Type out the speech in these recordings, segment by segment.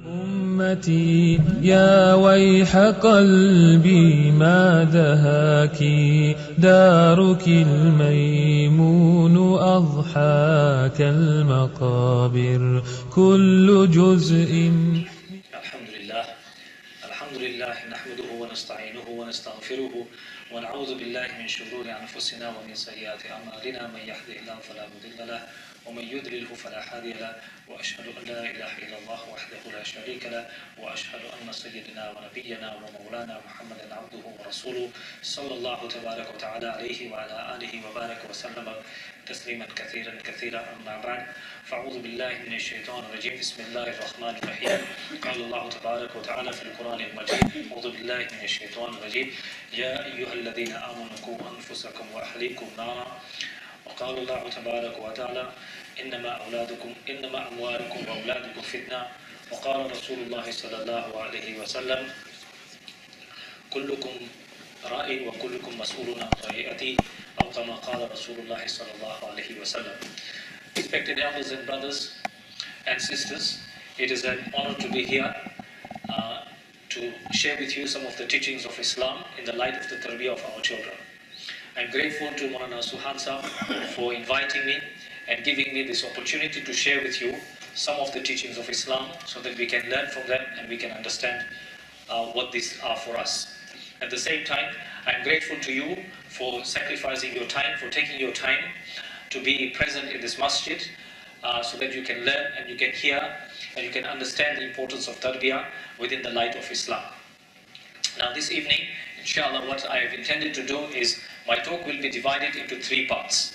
أمتي يا ويح قلبي ما دهاك دارك الميمون أضحاك المقابر كل جزء. الحمد لله نحمده ونستعينه ونستغفره ونعوذ بالله من شرور أنفسنا ومن سيئات أعمالنا من يهده الله فلا مضل له ومن يضلله فلا هادي له وأشهد أن لا إله إلا الله وحده لا شريك له وأشهد أن سيدنا ونبينا ومولانا محمدا عبده ورسوله صلى الله تبارك وتعالى عليه وعلى آله وبارك وسلم تسليما كثيرا أما بعد فأعوذ بالله من الشيطان الرجيم بسم الله الرحمن الرحيم قال الله تبارك وتعالى في القرآن المجيد أعوذ بالله من الشيطان الرجيم يا أيها الذين آمنوا قوا أنفسكم وأهليكم نارا وقال الله تبارك وتعالى إنما أموالكم وأولادكم فتنة وقال رسول الله صلى الله عليه وسلم كلكم راء وكلكم مسؤول عن رعيته أو كما قال رسول الله صلى الله عليه وسلم. Respected elders and brothers and sisters, it is an honor to be here to share with you some of the teachings of Islam in the light of the tarbiyah of our children. I'm grateful to Maulana Suhan Sahab for inviting me and giving me this opportunity to share with you some of the teachings of Islam so that we can learn from them and we can understand what these are for us. At the same time, I'm grateful to you for sacrificing your time, for taking your time to be present in this masjid so that you can learn and you can hear and you can understand the importance of tarbiyah within the light of Islam. Now this evening, inshallah, what I have intended to do is my talk will be divided into three parts.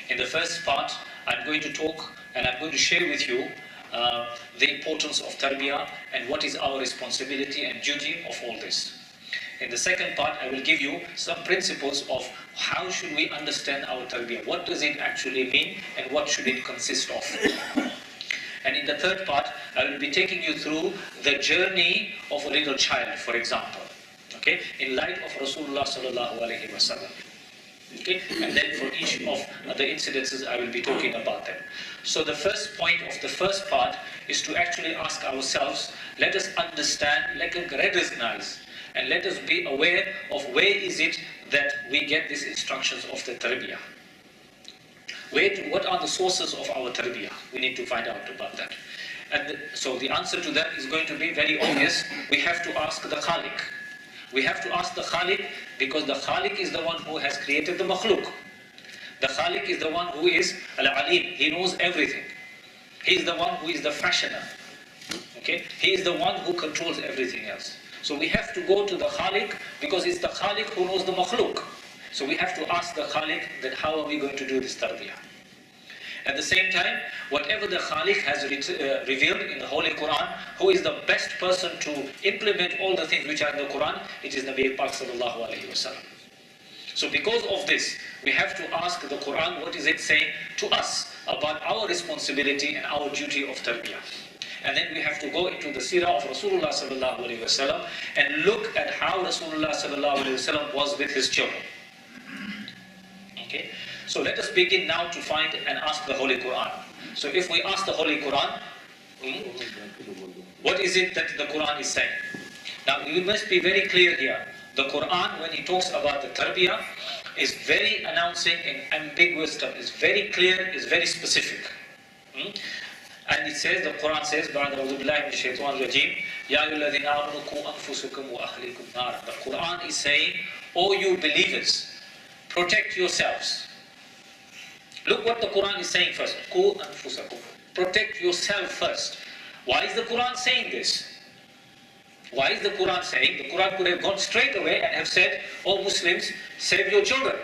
In the first part, I'm going to talk and I'm going to share with you the importance of tarbiyah and what is our responsibility and duty of all this. In the second part, I will give you some principles of how should we understand our tarbiyah. What does it actually mean and what should it consist of? And in the third part, I will be taking you through the journey of a little child, for example. Okay, in light of Rasulullah sallallahu alaihi wasallam. Okay, and then for each of the incidences, I will be talking about them. So the first point of the first part is to actually ask ourselves, let us understand, let us recognize, and let us be aware of where is it that we get these instructions of the tarbiyah. What are the sources of our tarbiyah? We need to find out about that. And so the answer to that is going to be very obvious. We have to ask the Khaliq. We have to ask the Khaliq because the Khaliq is the one who has created the makhluk. The Khaliq is the one who is al-alim. He knows everything. He is the one who is the fashioner. Okay? He is the one who controls everything else. So we have to go to the Khaliq because it's the Khaliq who knows the makhluk. So we have to ask the Khaliq that how are we going to do this tarbiyah. At the same time, whatever the Khaliq has revealed in the Holy Quran, who is the best person to implement all the things which are in the Quran, it is Nabi Pak sallallahu alaihi wasallam. So because of this, we have to ask the Quran what is it saying to us about our responsibility and our duty of tarbiyah. And then we have to go into the seerah of Rasulullah sallallahu alaihi wasallam and look at how Rasulullah sallallahu alaihi wasallam was with his children. Okay? So let us begin now to find and ask the Holy Quran. So if we ask the Holy Quran, what is it that the Quran is saying? Now we must be very clear here. The Quran, when he talks about the tarbiyah, is very announcing and ambiguous term. It's very clear, it's very specific. And it says, the Quran says, the Quran is saying, O you believers, protect yourselves. Look what the Quran is saying first. Protect yourself first. Why is the Quran saying this? Why is the Quran saying? The Quran could have gone straight away and have said, "Oh Muslims, save your children."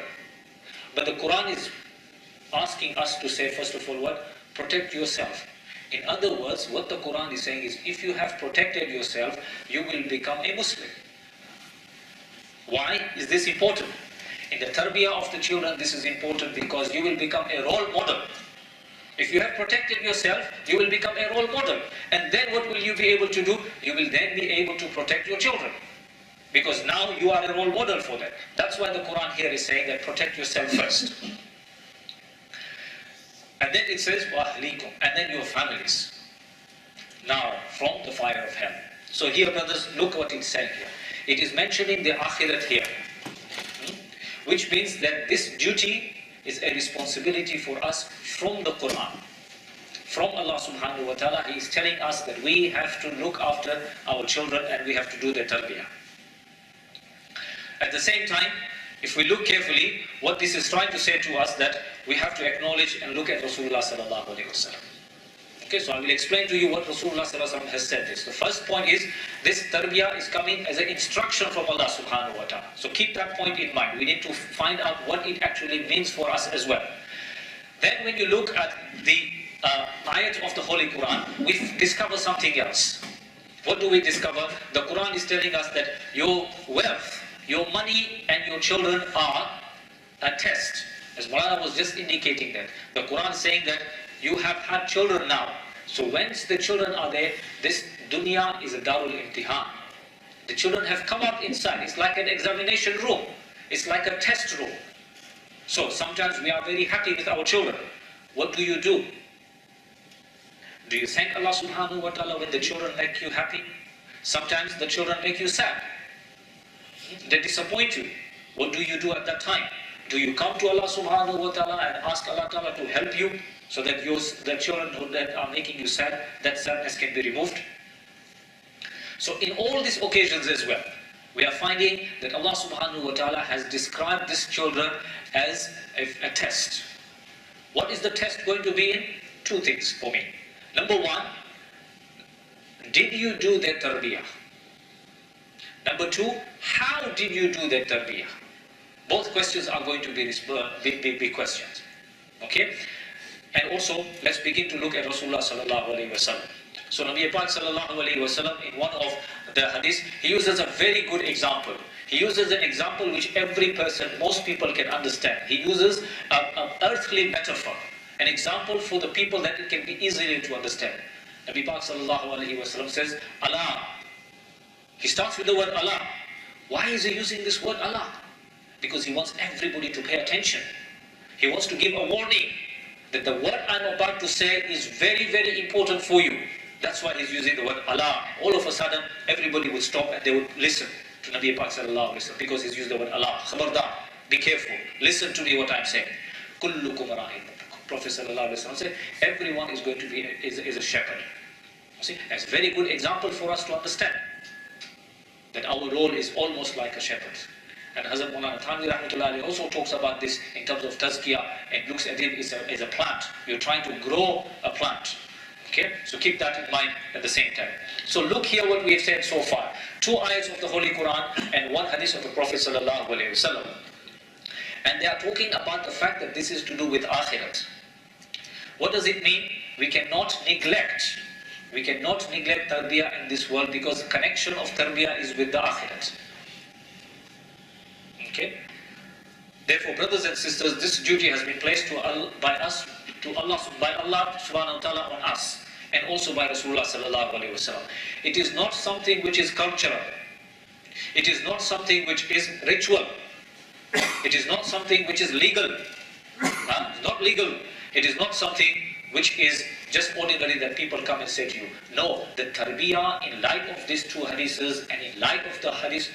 But the Quran is asking us to say, first of all, what? Protect yourself. In other words, what the Quran is saying is, if you have protected yourself, you will become a Muslim. Why is this important? In the tarbiyah of the children, this is important because you will become a role model. If you have protected yourself, you will become a role model. And then what will you be able to do? You will then be able to protect your children. Because now you are a role model for them. That's why the Quran here is saying that protect yourself first. And then it says, وَأَهْلِيكُمْ, and then your families. now from the fire of hell. So here, brothers, look what it's saying here. It is mentioning the akhirat here, which means that this duty is a responsibility for us from the Quran. From Allah subhanahu wa ta'ala, He is telling us that we have to look after our children and we have to do their tarbiyah. At the same time, if we look carefully, what this is trying to say to us, that we have to acknowledge and look at Rasulullah sallallahu alaihi wasallam. Okay, so I will explain to you what Rasulullah sallallahu alaihi wasallam has said this. The first point is, this tarbiyah is coming as an instruction from Allah subhanahu wa ta'ala. So keep that point in mind. We need to find out what it actually means for us as well. Then when you look at the ayat of the Holy Quran, we discover something else. What do we discover? The Quran is telling us that your wealth, your money and your children are a test. As Maulana was just indicating that. The Quran is saying that you have had children now. So once the children are there, this dunya is a darul imtihan. The children have come out inside. It's like an examination room. It's like a test room. So sometimes we are very happy with our children. What do you do? Do you thank Allah subhanahu wa ta'ala when the children make you happy? Sometimes the children make you sad. They disappoint you. What do you do at that time? Do you come to Allah subhanahu wa ta'ala and ask Allah ta'ala to help you so that the children that are making you sad, that sadness can be removed? So in all these occasions as well, we are finding that Allah subhanahu wa ta'ala has described these children as a test. What is the test going to be in? Two things for me. Number one, did you do their tarbiyah? Number two, how did you do their tarbiyah? Both questions are going to be big questions. Okay? And also, let's begin to look at Rasulullah sallallahu alaihi wasallam. So Nabi Pak sallallahu alaihi wasallam, in one of the hadith, he uses a very good example. He uses an example which every person, most people can understand. He uses an earthly metaphor, an example for the people that it can be easily to understand. Nabi Pak sallallahu alaihi wasallam says, Allah. He starts with the word Allah. Why is he using this word Allah? Because he wants everybody to pay attention. He wants to give a warning that the word I'm about to say is very, very important for you. That's why he's using the word Allah. All of a sudden, everybody would stop and they would listen to Nabi Pak sallallahu alaihi wasallam because he's used the word Allah. Khabardar, be careful. Listen to me what I'm saying. Kullukum ra'in. Prophet sallallahu alaihi wasallam said, everyone is going to be is a shepherd. See, that's a very good example for us to understand that our role is almost like a shepherd. And Hazrat Maulana Thanvi Rahmatullahi also talks about this in terms of tazkiyah, and looks at it as a plant. You're trying to grow a plant. Okay? So keep that in mind at the same time. So look here what we have said so far. 2 ayats of the Holy Quran and 1 hadith of the Prophet sallallahu alaihi wasallam. And they are talking about the fact that this is to do with akhirat. What does it mean? We cannot neglect tarbiyah in this world, because the connection of tarbiyah is with the akhirat. Okay? Therefore, brothers and sisters, this duty has been placed by Allah subhanahu wa ta'ala on us, and also by Rasulullah sallallahu alaihi wasallam. It is not something which is cultural. It is not something which is ritual. It is not something which is legal. It's not legal. It is not something which is just ordinary that people come and say to you. No, the tarbiyah, in light of these 2 hadiths and in light of the hadith,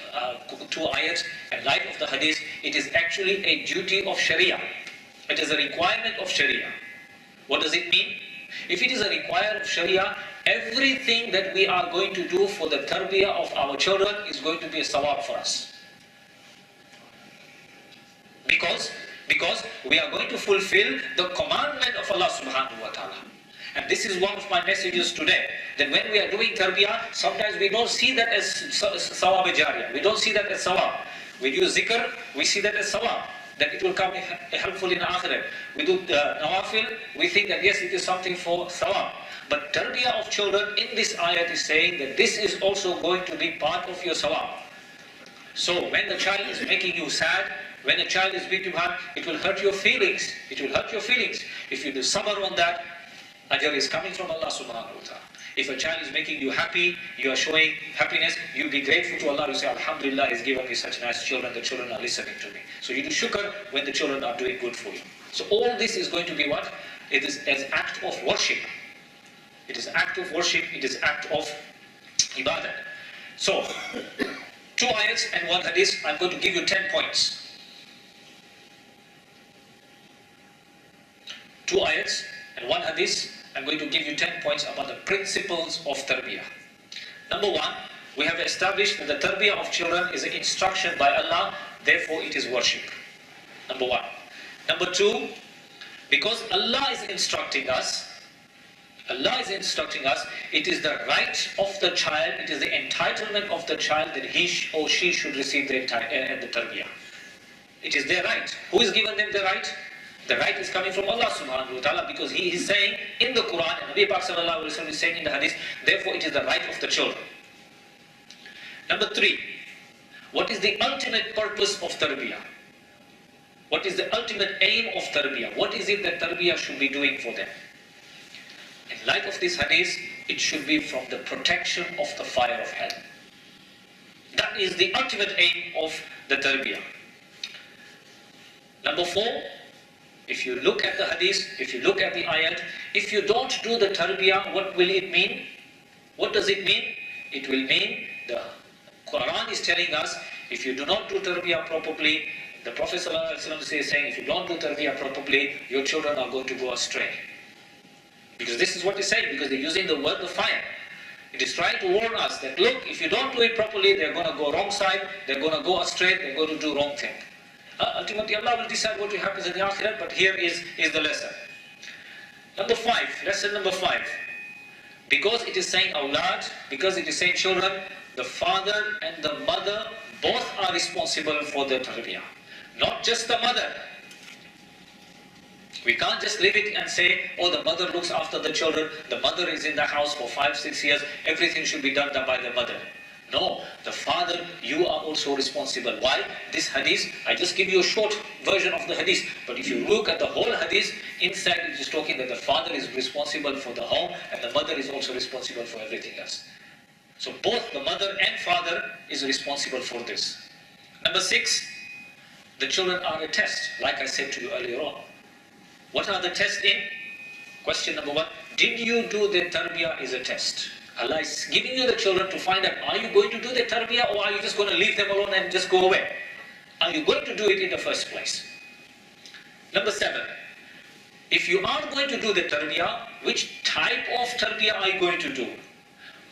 2 ayats, and light of the hadith, it is actually a duty of Sharia. It is a requirement of Sharia. What does it mean? If it is a requirement of Sharia, everything that we are going to do for the tarbiyah of our children is going to be a sawab for us. Because we are going to fulfill the commandment of Allah subhanahu wa ta'ala. And this is one of my messages today, that when we are doing tarbiyah, sometimes we don't see that as sawab jariyah. We don't see that as sawab. We do zikr, we see that as sawab, that it will come helpful in akhirat. We do nawafil, we think that yes, it is something for sawab. But tarbiyah of children in this ayat is saying that this is also going to be part of your sawab. So when the child is making you sad, when a child is beating you hard, it will hurt your feelings. It will hurt your feelings. If you do sabr on that, ajr is coming from Allah subhanahu wa ta'ala. If a child is making you happy, you are showing happiness, you be grateful to Allah. You say, Alhamdulillah, He's given me such nice children. The children are listening to me. So you do shukr when the children are doing good for you. So all this is going to be what? It is an act of worship. It is act of worship, it is act of ibadah. So, 2 ayats and 1 hadith, I'm going to give you 10 points. 2 ayats and 1 hadith, I'm going to give you 10 points about the principles of tarbiyah. Number 1, we have established that the tarbiyah of children is an instruction by Allah, therefore it is worship. Number 1. Number 2, because Allah is instructing us, it is the right of the child, it is the entitlement of the child that he or she should receive the tarbiyah. It is their right. Who is given them the right? The right is coming from Allah subhanahu wa ta'ala, because He is saying in the Quran, and Nabi Pak sallallahu alayhi wa sallam is saying in the hadith, therefore it is the right of the children. Number 3, what is the ultimate purpose of tarbiyah? What is the ultimate aim of tarbiyah? What is it that tarbiyah should be doing for them? In light of this hadith, it should be from the protection of the fire of hell. That is the ultimate aim of the tarbiyah. Number 4, if you look at the hadith, if you look at the ayat, if you don't do the tarbiyah, what will it mean? What does it mean? It will mean, the Quran is telling us, if you do not do tarbiyah properly, the Prophet ﷺ is saying, if you don't do tarbiyah properly, your children are going to go astray. Because this is what he's saying, because they're using the word of fire. It is trying to warn us that, look, if you don't do it properly, they're going to go wrong side, they're going to go astray, they're going to do wrong thing. Ultimately, Allah will decide what will happen in the Akhirat, but here is the lesson. Number 5, lesson number 5. Because it is saying awlad, because it is saying children, the father and the mother both are responsible for the tarbiyah. Not just the mother. We can't just leave it and say, oh, the mother looks after the children, the mother is in the house for 5-6 years, everything should be done by the mother. No, the father, you are also responsible. Why? This hadith, I just give you a short version of the hadith, but if you look at the whole hadith, inside it is talking that the father is responsible for the home and the mother is also responsible for everything else. So both the mother and father is responsible for this. Number 6, the children are a test, like I said to you earlier on. What are the tests in? Question number 1, did you do the tarbiyah is a test? Allah is giving you the children to find out, are you going to do the tarbiyah or are you just going to leave them alone and just go away? Are you going to do it in the first place? Number 7, if you are going to do the tarbiyah, which type of tarbiyah are you going to do?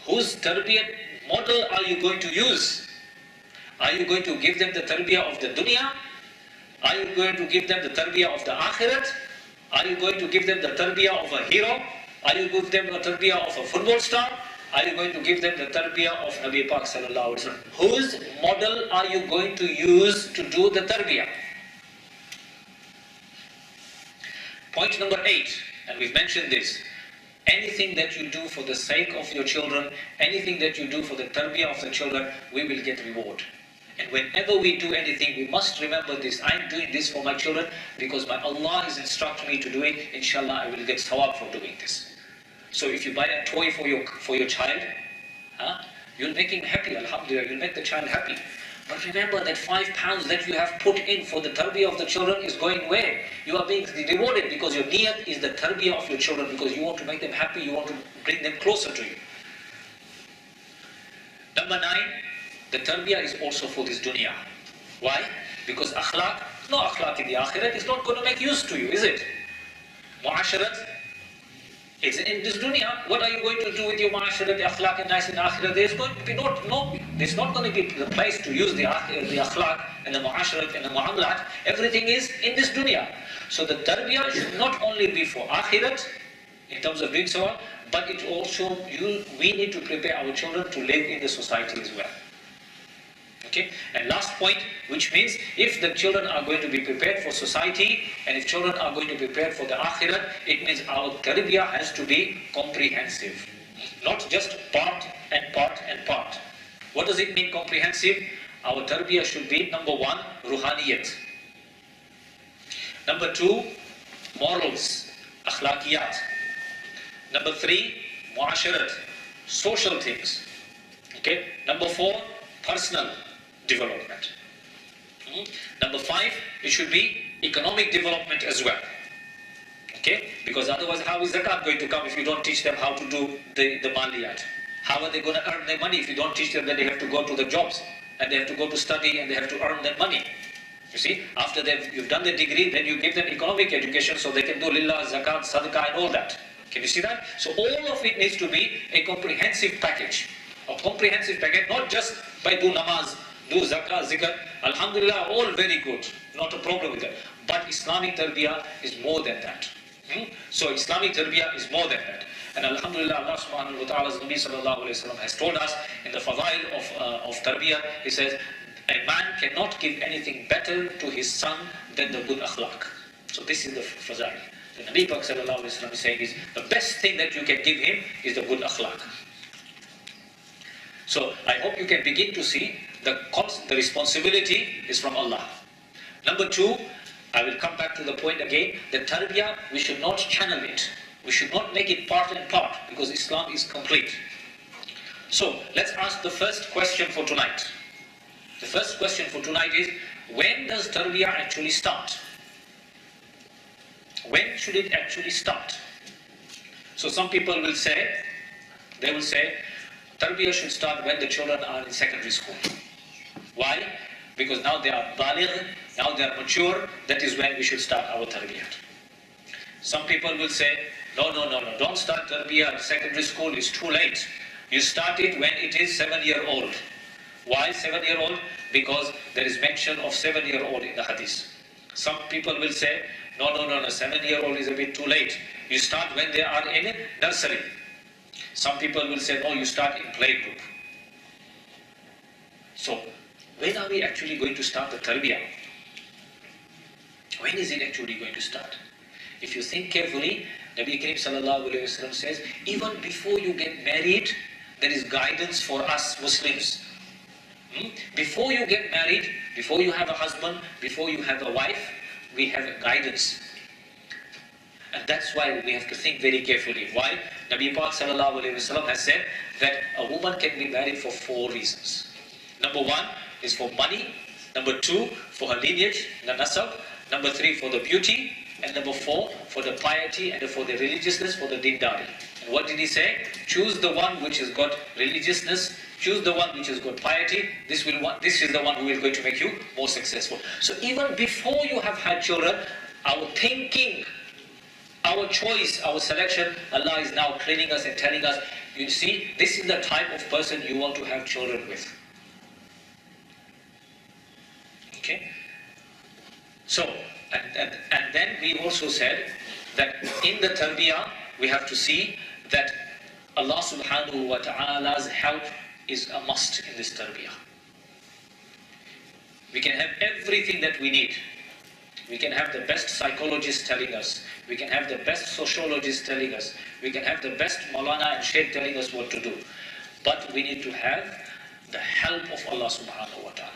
Whose tarbiyah model are you going to use? Are you going to give them the tarbiyah of the dunya? Are you going to give them the tarbiyah of the akhirat? Are you going to give them the tarbiyah of a hero? Are you going to give them the tarbiyah of a football star? Are you going to give them the tarbiyah of Nabi Pak sallallahu alaihi wasallam? Whose model are you going to use to do the tarbiyah? Point number 8, and we've mentioned this. Anything that you do for the sake of your children, anything that you do for the tarbiyah of the children, we will get reward. And whenever we do anything, we must remember this. I'm doing this for my children because my Allah is instructing me to do it. Inshallah, I will get thawab for doing this. So if you buy a toy for your child, you'll make him happy, alhamdulillah, you'll make the child happy. But remember that £5 that you have put in for the tarbiyah of the children is going where? You are being rewarded because your niyat is the tarbiyah of your children, because you want to make them happy, you want to bring them closer to you. Number 9, the tarbiyah is also for this dunya. Why? Because akhlaq, no akhlaq in the akhirat is not going to make use to you, is it? Mu'asharat, it's in this dunya. What are you going to do with your mu'asharat, the akhlaq and nice in the akhirat? There's going to be there's not going to be the place to use the akhlaq and the mu'asharat and the mu'amalat. Everything is in this dunya. So the tarbiyah should not only be for akhirat, in terms of doing so, but it also, we need to prepare our children to live in the society as well. Okay? And last point, which means if the children are going to be prepared for society, and if children are going to be prepared for the akhirat, it means our tarbiyah has to be comprehensive. Not just part and part and part. What does it mean comprehensive? Our tarbiyah should be, number 1, ruhaniyat. Number 2, morals, akhlaqiyat. Number 3, muasharat, social things. Okay? Number 4, personal development. Number 5, it should be economic development as well. Okay? Because otherwise, how is zakat going to come if you don't teach them how to do the maliyat? How are they going to earn their money if you don't teach them that they have to go to the jobs and they have to go to study and they have to earn their money? You see, after you've done the degree, then you give them economic education so they can do lillah, zakat, sadaqah and all that. Can you see that? So all of it needs to be a comprehensive package. A comprehensive package, not just by do namaz, do zakah, zikr. Alhamdulillah, all very good. Not a problem with that. But Islamic tarbiyah is more than that. So Islamic tarbiyah is more than that. And Alhamdulillah, Allah subhanahu wa ta'ala's Nabi sallallahu alayhi wa sallam has told us in the fadail of tarbiyah, he says, a man cannot give anything better to his son than the good akhlaq. So this is the fadail. The Nabi Pak sallallahu alayhi wa sallam is saying is, the best thing that you can give him is the good akhlaq. So I hope you can begin to see the responsibility is from Allah. Number two, I will come back to the point again, the tarbiyah, we should not channel it. We should not make it part and part, because Islam is complete. So let's ask the first question for tonight. The first question for tonight is, when does tarbiyah actually start? When should it actually start? So some people will say, tarbiyah should start when the children are in secondary school. Why? Because now they are baligh, now they are mature, that is when we should start our tarbiyah. Some people will say, no, don't start tarbiyah in secondary school, it's too late. You start it when it is 7-year-old. Why 7-year-old? Because there is mention of 7-year-old in the hadith. Some people will say, no, 7-year-old is a bit too late. You start when they are in nursery. Some people will say, no, you start in playgroup. So, when are we actually going to start the tarbiyah? When is it actually going to start? If you think carefully, Nabi Karim sallallahu alayhi wa sallam says, even before you get married, there is guidance for us Muslims. Before you get married, before you have a husband, before you have a wife, we have a guidance. And that's why we have to think very carefully. Why? Nabi Pak sallallahu alayhi wa sallam has said that a woman can be married for 4 reasons. Number 1 is for money. Number 2, for her lineage, the nasab. Number 3, for the beauty. And number 4, for the piety and for the religiousness, for the dindari. And what did he say? Choose the one which has got religiousness, choose the one which has got piety. This is the one who is going to make you more successful. So even before you have had children, our thinking, our choice, our selection, Allah is now cleaning us and telling us, you see, this is the type of person you want to have children with. Okay? So, and then we also said that in the tarbiyah, we have to see that Allah subhanahu wa ta'ala's help is a must in this tarbiyah. We can have everything that we need. We can have the best psychologists telling us. We can have the best sociologists telling us. We can have the best Maulana and Shaykh telling us what to do. But we need to have the help of Allah subhanahu wa ta'ala.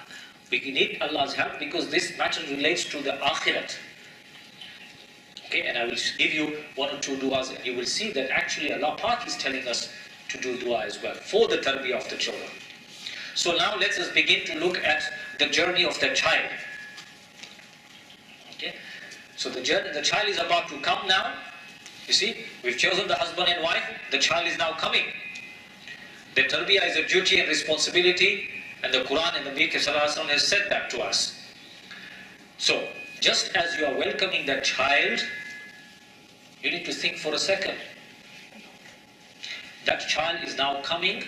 We need Allah's help because this matter relates to the akhirat. Okay, and I will give you 1 or 2 du'as and you will see that actually Allah Pak is telling us to do dua as well for the tarbiyah of the children. So now let us begin to look at the journey of the child. Okay, so the child is about to come now. You see, we've chosen the husband and wife, the child is now coming. The tarbiyah is a duty and responsibility, and the Quran and the Nabi sallallahu alaihi wasallam has said that to us. So, just as you are welcoming that child, you need to think for a second. That child is now coming.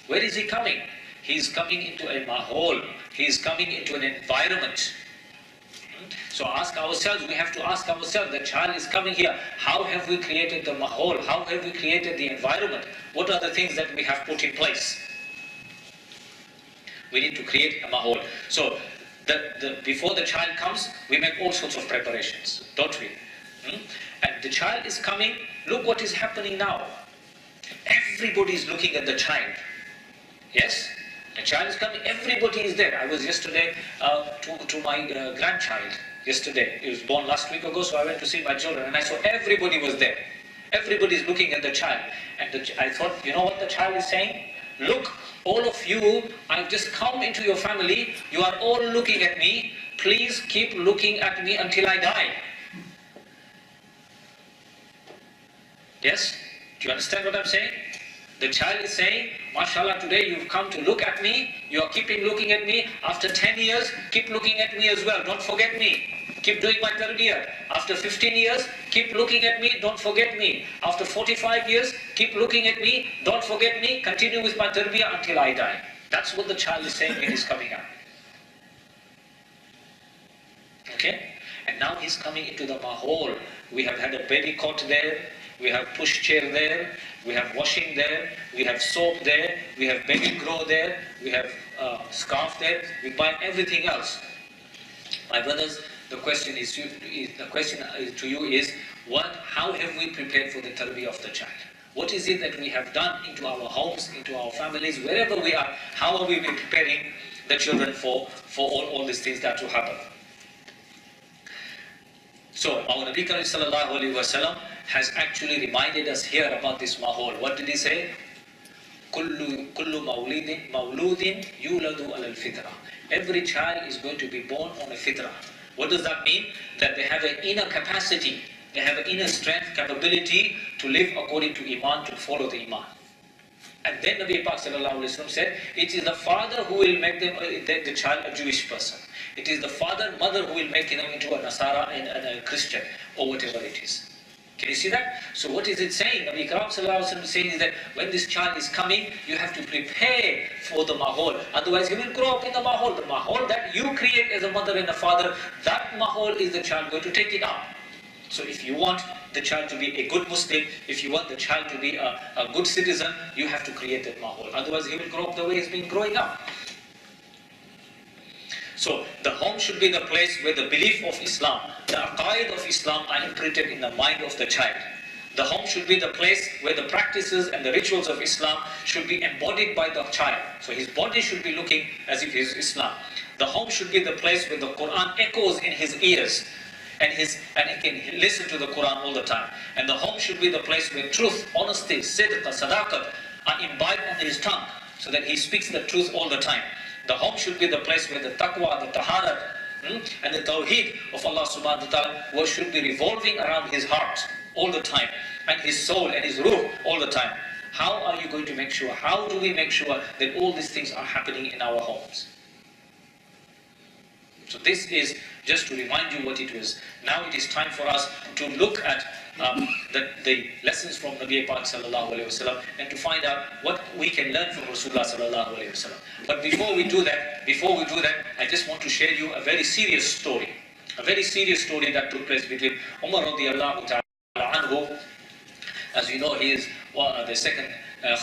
Where is he coming? He is coming into a mahol. He is coming into an environment. So ask ourselves, we have to ask ourselves, the child is coming here. How have we created the mahol? How have we created the environment? What are the things that we have put in place? We need to create a mahol. So before the child comes, we make all sorts of preparations, don't we? And the child is coming. Look what is happening now. Everybody is looking at the child. Yes? The child is coming. Everybody is there. I was yesterday to my grandchild. Yesterday. He was born last week ago, so I went to see my children and I saw everybody was there. Everybody is looking at the child. And I thought, you know what the child is saying? Look, all of you, I've just come into your family. You are all looking at me. Please keep looking at me until I die. Yes? Do you understand what I'm saying? The child is saying, MashaAllah, today you've come to look at me, you are keeping looking at me. After 10 years, keep looking at me as well, don't forget me. Keep doing my tarbiyah. After 15 years, keep looking at me, don't forget me. After 45 years, keep looking at me, don't forget me, continue with my tarbiyah until I die. That's what the child is saying when he's coming out. Okay? And now he's coming into the mahol. We have had a baby cot there, we have push chair there, we have washing there, we have soap there, we have baby grow there, we have scarf there, we buy everything else. My brothers, the question to you is, how have we prepared for the tarbiyah of the child? What is it that we have done into our homes, into our families, wherever we are? How are we preparing the children for all these things that will happen? So our Nabi Karim sallallahu alaihi wasallam has actually reminded us here about this mahol. What did he say? Kullu mawludin yuladu ala al-fitra. Every child is going to be born on a fitra. What does that mean? That they have an inner capacity, they have an inner strength, capability to live according to Iman, to follow the Iman. And then Nabi Pak sallallahu alaihi wasallam said, it is the father who will make the child a Jewish person. It is the father, mother who will make him into a Nasara and a Christian, or whatever it is. Can you see that? So what is it saying? Nabi Karim sallallahu alaihi wasallam is saying is that when this child is coming, you have to prepare for the mahol. Otherwise he will grow up in the mahol. The mahol that you create as a mother and a father, that mahol is the child going to take it up. So if you want the child to be a good Muslim, if you want the child to be a good citizen, you have to create that mahol. Otherwise he will grow up the way he's been growing up. So the home should be the place where the belief of Islam, the aqaid of Islam are imprinted in the mind of the child. The home should be the place where the practices and the rituals of Islam should be embodied by the child. So his body should be looking as if he is Islam. The home should be the place where the Quran echoes in his ears and he can listen to the Quran all the time. And the home should be the place where truth, honesty, sidq, sadaqat are imbibed on his tongue so that he speaks the truth all the time. The home should be the place where the taqwa, the taharat, and the tawheed of Allah subhanahu wa ta'ala should be revolving around his heart all the time, and his soul and his ruh all the time. How are you going to make sure, how do we make sure that all these things are happening in our homes? So this is just to remind you what it is. Now it is time for us to look at the lessons from Nabi Pak sallallahu alaihi wasallam and to find out what we can learn from Rasulullah sallallahu alaihi wasallam. But before we do that, I just want to share you a very serious story. A very serious story that took place between Umar radiallahu ta'ala anhu. As you know, he is the second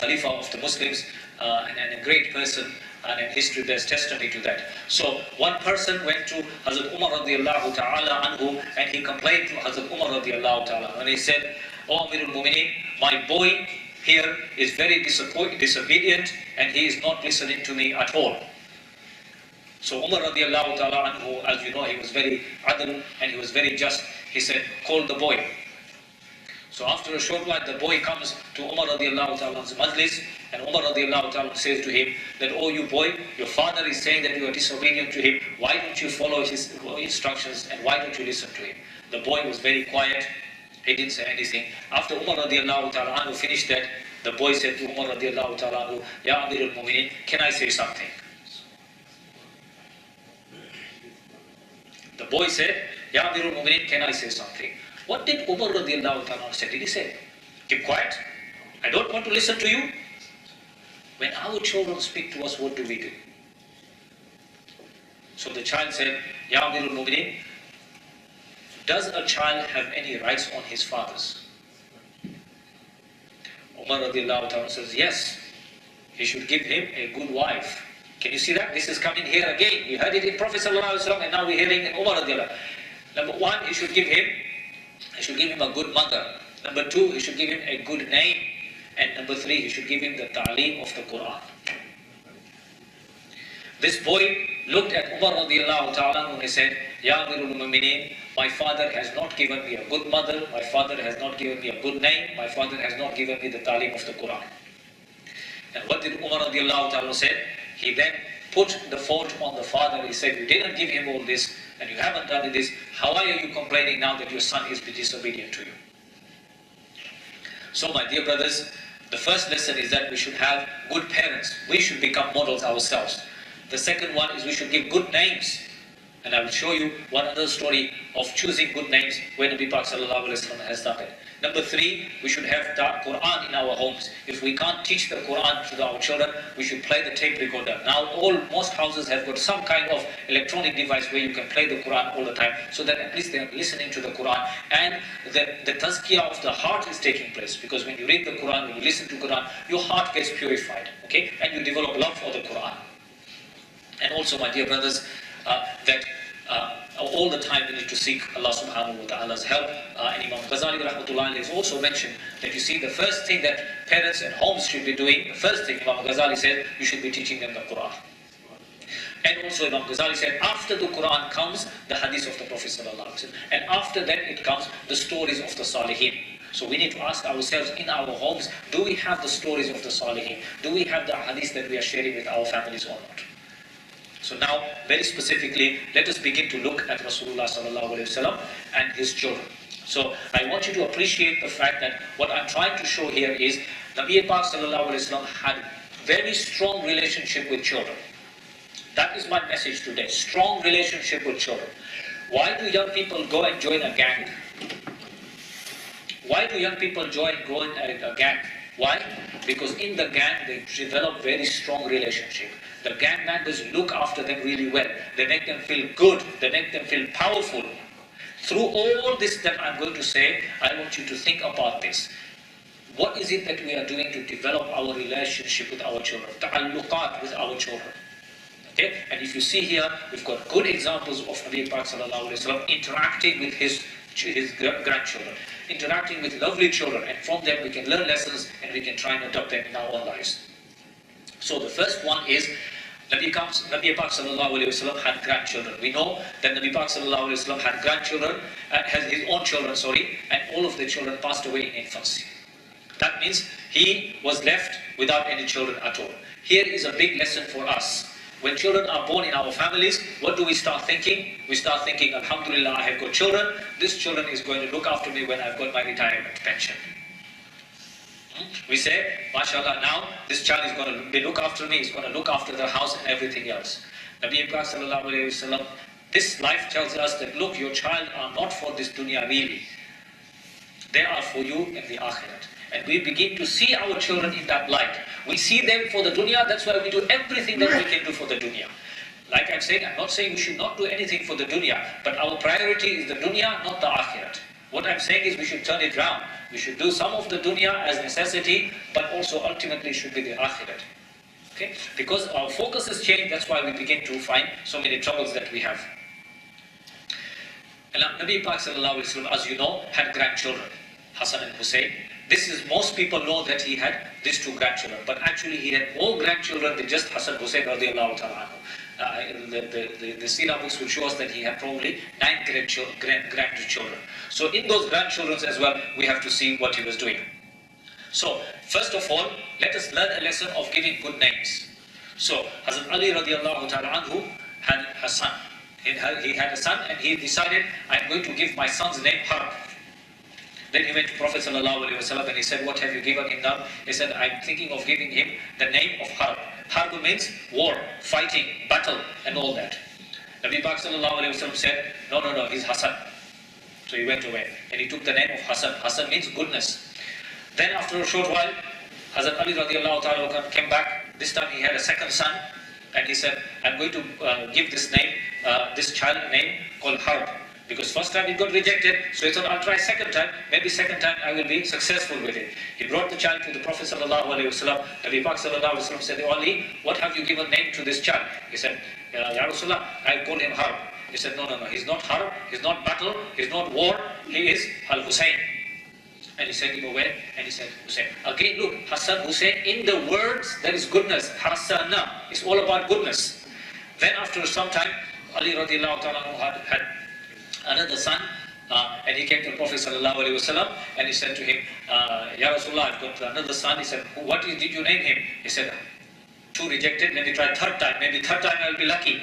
Khalifa of the Muslims and a great person, and history bears testimony to that. So one person went to Hazrat Umar radiallahu ta'ala anhu and he complained to Hazrat Umar radiallahu ta'ala and he said, "Oh Amirul Mu'mineen, my boy here is very disobedient and he is not listening to me at all." So Umar radiallahu ta'ala anhu, as you know, he was very adl and he was very just. He said, "Call the boy." So after a short while, the boy comes to Umar radiallahu ta'ala's majlis, and Umar radiallahu ta'ala says to him that, "Oh you boy, your father is saying that you are disobedient to him. Why don't you follow his instructions and why don't you listen to him?" The boy was very quiet. He didn't say anything. After Umar radiallahu ta'ala anhu finished that, the boy said to Umar radiallahu ta'ala anhu, "Ya Amirul Mu'mineen, can I say something?" The boy said, "Ya Amirul Mu'mineen, can I say something?" What did Umar radiallahu ta'ala say? Did he say, "Keep quiet, I don't want to listen to you"? When our children speak to us, what do we do? So the child said, "Ya Amirul Mu'mineen, does a child have any rights on his fathers?" Umar radiallahu ta'ala says, "Yes, he should give him a good wife." Can you see that? This is coming here again. We heard it in Prophet sallallahu alaihi wasallam and now we're hearing in Umar radiallahu. Number one, he should give him a good mother. Number two, he should give him a good name. And number three, he should give him the ta'aleem of the Quran. This boy looked at Umar radiallahu ta'ala and he said, "Ya Amirul Mu'mineen, my father has not given me a good mother, my father has not given me a good name, my father has not given me the ta'aleem of the Quran." And what did Umar radiallahu ta'ala say? He then put the fault on the father. He said, "You didn't give him all this and you haven't done this. How are you complaining now that your son is disobedient to you?" So my dear brothers, the first lesson is that we should have good parents. We should become models ourselves. The second one is we should give good names. And I will show you one other story of choosing good names when Nabi Pak Sallallahu Alaihi Wasallam has done it. Number 3, we should have the Quran in our homes. If we can't teach the Quran to our children, we should play the tape recorder. Now most houses have got some kind of electronic device where you can play the Quran all the time, so that at least they are listening to the Quran, and the tazkiyah of the heart is taking place. Because when you read the Quran, when you listen to Quran, your heart gets purified, okay, and you develop love for the Quran. And also, my dear brothers, that all the time we need to seek Allah subhanahu wa ta'ala's help. And Imam Ghazali rahmatullahi has also mentioned that you see the first thing that parents and homes should be doing, the first thing Imam Ghazali said, you should be teaching them the Quran. And also Imam Ghazali said, after the Quran comes the hadith of the Prophet sallallahu alaihi wasallam, and after that it comes the stories of the Salihin. So we need to ask ourselves in our homes, do we have the stories of the Salihin? Do we have the hadith that we are sharing with our families or not? So now, very specifically, let us begin to look at Rasulullah sallallahu alaihi wasallam and his children. So I want you to appreciate the fact that what I'm trying to show here is Nabi Pak sallallahu alaihi wasallam had very strong relationship with children. That is my message today. Strong relationship with children. Why do young people go and join a gang? Why do young people join a gang? Why? Because in the gang they develop very strong relationship. The gang members look after them really well. They make them feel good. They make them feel powerful. Through all this that I'm going to say, I want you to think about this. What is it that we are doing to develop our relationship with our children? Ta'alluqat with our children. Okay? And if you see here, we've got good examples of Nabi Pak sallallahu alaihi wasallam interacting with his grandchildren, interacting with lovely children, and from them we can learn lessons and we can try and adopt them in our own lives. So the first one is Nabi Pak sallallahu alaihi wasallam had grandchildren. We know that Nabi Pak sallallahu alaihi wasallam had grandchildren, has his own children, and all of the children passed away in infancy. That means he was left without any children at all. Here is a big lesson for us. When children are born in our families, what do we start thinking? We start thinking, Alhamdulillah, I have got children. This children is going to look after me when I've got my retirement pension. We say, mashallah, now this child is going to look after me, he's going to look after the house and everything else. Nabi Ibrahim sallallahu alayhi wa sallam, this life tells us that, look, your child are not for this dunya really. They are for you in the akhirat. And we begin to see our children in that light. We see them for the dunya, that's why we do everything that we can do for the dunya. Like I'm saying, I'm not saying we should not do anything for the dunya, but our priority is the dunya, not the akhirat. What I'm saying is we should turn it round. We should do some of the dunya as necessity, but also ultimately should be the akhirat. Okay? Because our focus has changed, that's why we begin to find so many troubles that we have. And Nabi Pak sallallahu alayhi wa sallam, as you know, had grandchildren, Hassan and Hussein. This is, most people know that he had these two grandchildren, but actually he had more grandchildren than just Hassan Hussein radiallahu ta'ala anhu. The Sirah books will show us that he had probably 9 grandchildren. So in those grandchildren as well, we have to see what he was doing. So first of all, let us learn a lesson of giving good names. So Hazrat Ali radiallahu ta'ala anhu had a son. He had a son and he decided, I'm going to give my son's name Harb. Then he went to Prophet sallallahu alaihi wasallam and he said, what have you given him now? He said, I'm thinking of giving him the name of Harb. Harb means war, fighting, battle and all that. Nabi Pak sallallahu alaihi wasallam said, no, he's Hassan. So he went away and he took the name of Hassan. Hassan means goodness. Then after a short while, Hazrat Ali radiallahu ta'ala came back. This time he had a second son and he said, I'm going to give this child a name called Harb. Because first time it got rejected, so he thought, I'll try second time, maybe second time I will be successful with it. He brought the child to the Prophet sallallahu alaihi wasallam. Nabi Pak sallallahu alaihi wasallam said, Ali, what have you given name to this child? He said, Ya Rasulullah, I called him Harb. He said, no, he's not Harb, he's not battle, he's not war, he is Al-Hussein. And he sent him away, and he said, Hussein. Again, look, Hassan, Hussein, in the words, there is goodness. Hassana, it's all about goodness. Then after some time, Ali radiallahu ta'ala had another son, and he came to the Prophet sallallahu alaihi wasallam, and he said to him, Ya Rasulullah, I've got another son. He said, what did you name him? He said, 2 rejected, maybe try third time, maybe third time I'll be lucky.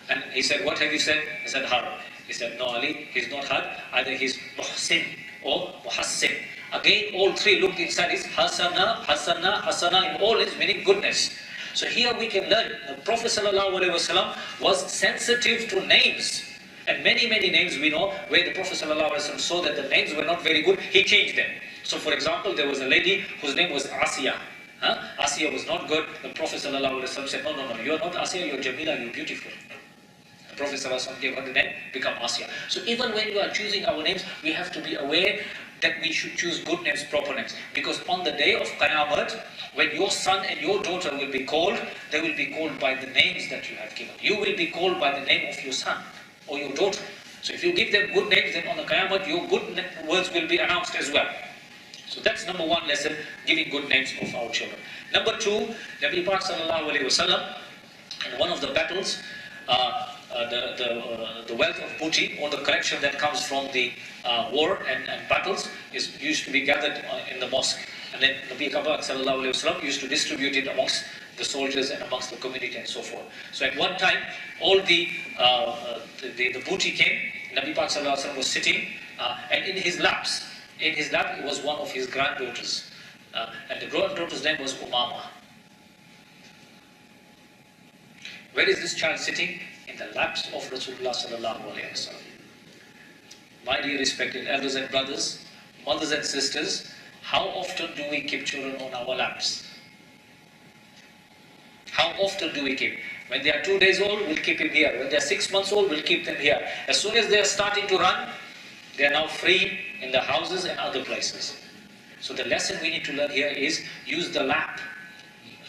And he said, what have you said? He said, Harb. He said, no Ali, he's not Harb, either he's Muhsin or Muhassin. Again, all three looked inside is Hasana, Hasana, Hasana, in all is meaning goodness. So here we can learn the Prophet ﷺ was sensitive to names. And many names we know where the Prophet ﷺ saw that the names were not very good, he changed them. So for example, there was a lady whose name was Asiya. Asiya was not good. The Prophet ﷺ said, no, you're not Asiya, you're Jamila, you're beautiful. The Prophet ﷺ gave her the name, become Asiya. So even when we are choosing our names, we have to be aware that we should choose good names, proper names. Because on the day of Qiyamah, when your son and your daughter will be called, they will be called by the names that you have given. You will be called by the name of your son or your daughter. So if you give them good names, then on the Qiyamah, your good words will be announced as well. So that's number one lesson, giving good names of our children. Number two, Nabi Pak sallallahu alaihi wasallam, in one of the battles, the wealth of booty, or the collection that comes from the war and battles, is used to be gathered in the mosque. And then Nabi Pak sallallahu alaihi wasallam used to distribute it amongst the soldiers and amongst the community and so forth. So at one time, all the booty came. Nabi Pak sallallahu alaihi wasallam was sitting, and in his lap was one of his granddaughters, and the granddaughter's name was Umama. Where is this child sitting? In the laps of Rasulullah sallallahu alaihi wasallam. My dear respected elders and brothers, mothers and sisters, how often do we keep children on our laps? How often do we keep? When they are 2 days old, we'll keep him here. When they are 6 months old, we'll keep them here. As soon as they are starting to run, they are now free in the houses and other places. So the lesson we need to learn here is use the lap.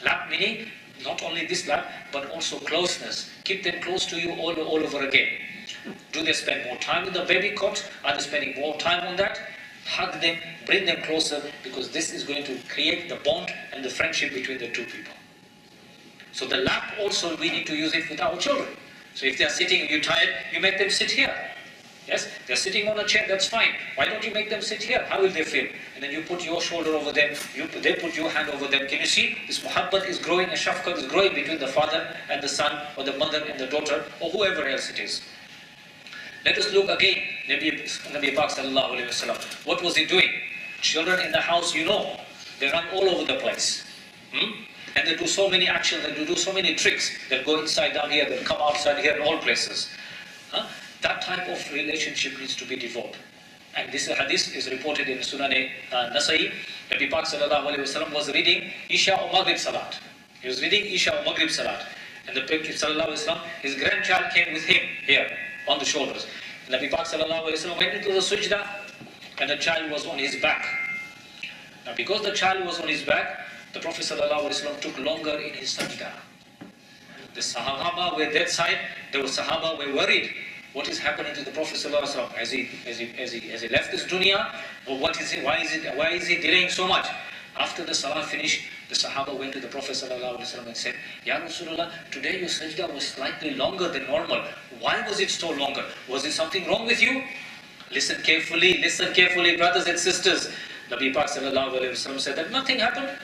Lap meaning not only this lap, but also closeness. Keep them close to you all over again. Do they spend more time in the baby cot? Are they spending more time on that? Hug them, bring them closer, because this is going to create the bond and the friendship between the two people. So the lap also, we need to use it with our children. So if they are sitting and you're tired, you make them sit here. Yes, they're sitting on a chair, that's fine. Why don't you make them sit here? How will they feel? And then you put your shoulder over them, they put your hand over them. Can you see? This muhabbat is growing, and shafqat is growing between the father and the son, or the mother and the daughter, or whoever else it is. Let us look again, Nabi Pak sallallahu alaihi wasallam. What was he doing? Children in the house, you know, they run all over the place. And they do so many actions, they do so many tricks. They go inside down here, they come outside here, in all places. That type of relationship needs to be developed. And this hadith is reported in Sunan Nasa'i. Nabi Pak sallallahu alaihi wasallam was reading Isha or Maghrib Salat. He was reading Isha or Maghrib Salat. And the Prophet sallallahu alaihi wasallam, his grandchild came with him here on the shoulders. Nabi Pak sallallahu alaihi wasallam went into the sujda, and the child was on his back. Now because the child was on his back, the Prophet ﷺ took longer in his sajda. The Sahaba were that side, the Sahaba were worried. What is happening to the Prophet ﷺ? Has he left this dunya? Or what is it? Why is he delaying so much? After the salah finished, the Sahaba went to the Prophet ﷺ and said, Ya Rasulullah, today your sajda was slightly longer than normal. Why was it so longer? Was there something wrong with you? Listen carefully, brothers and sisters. Nabi Pak ﷺ said that nothing happened.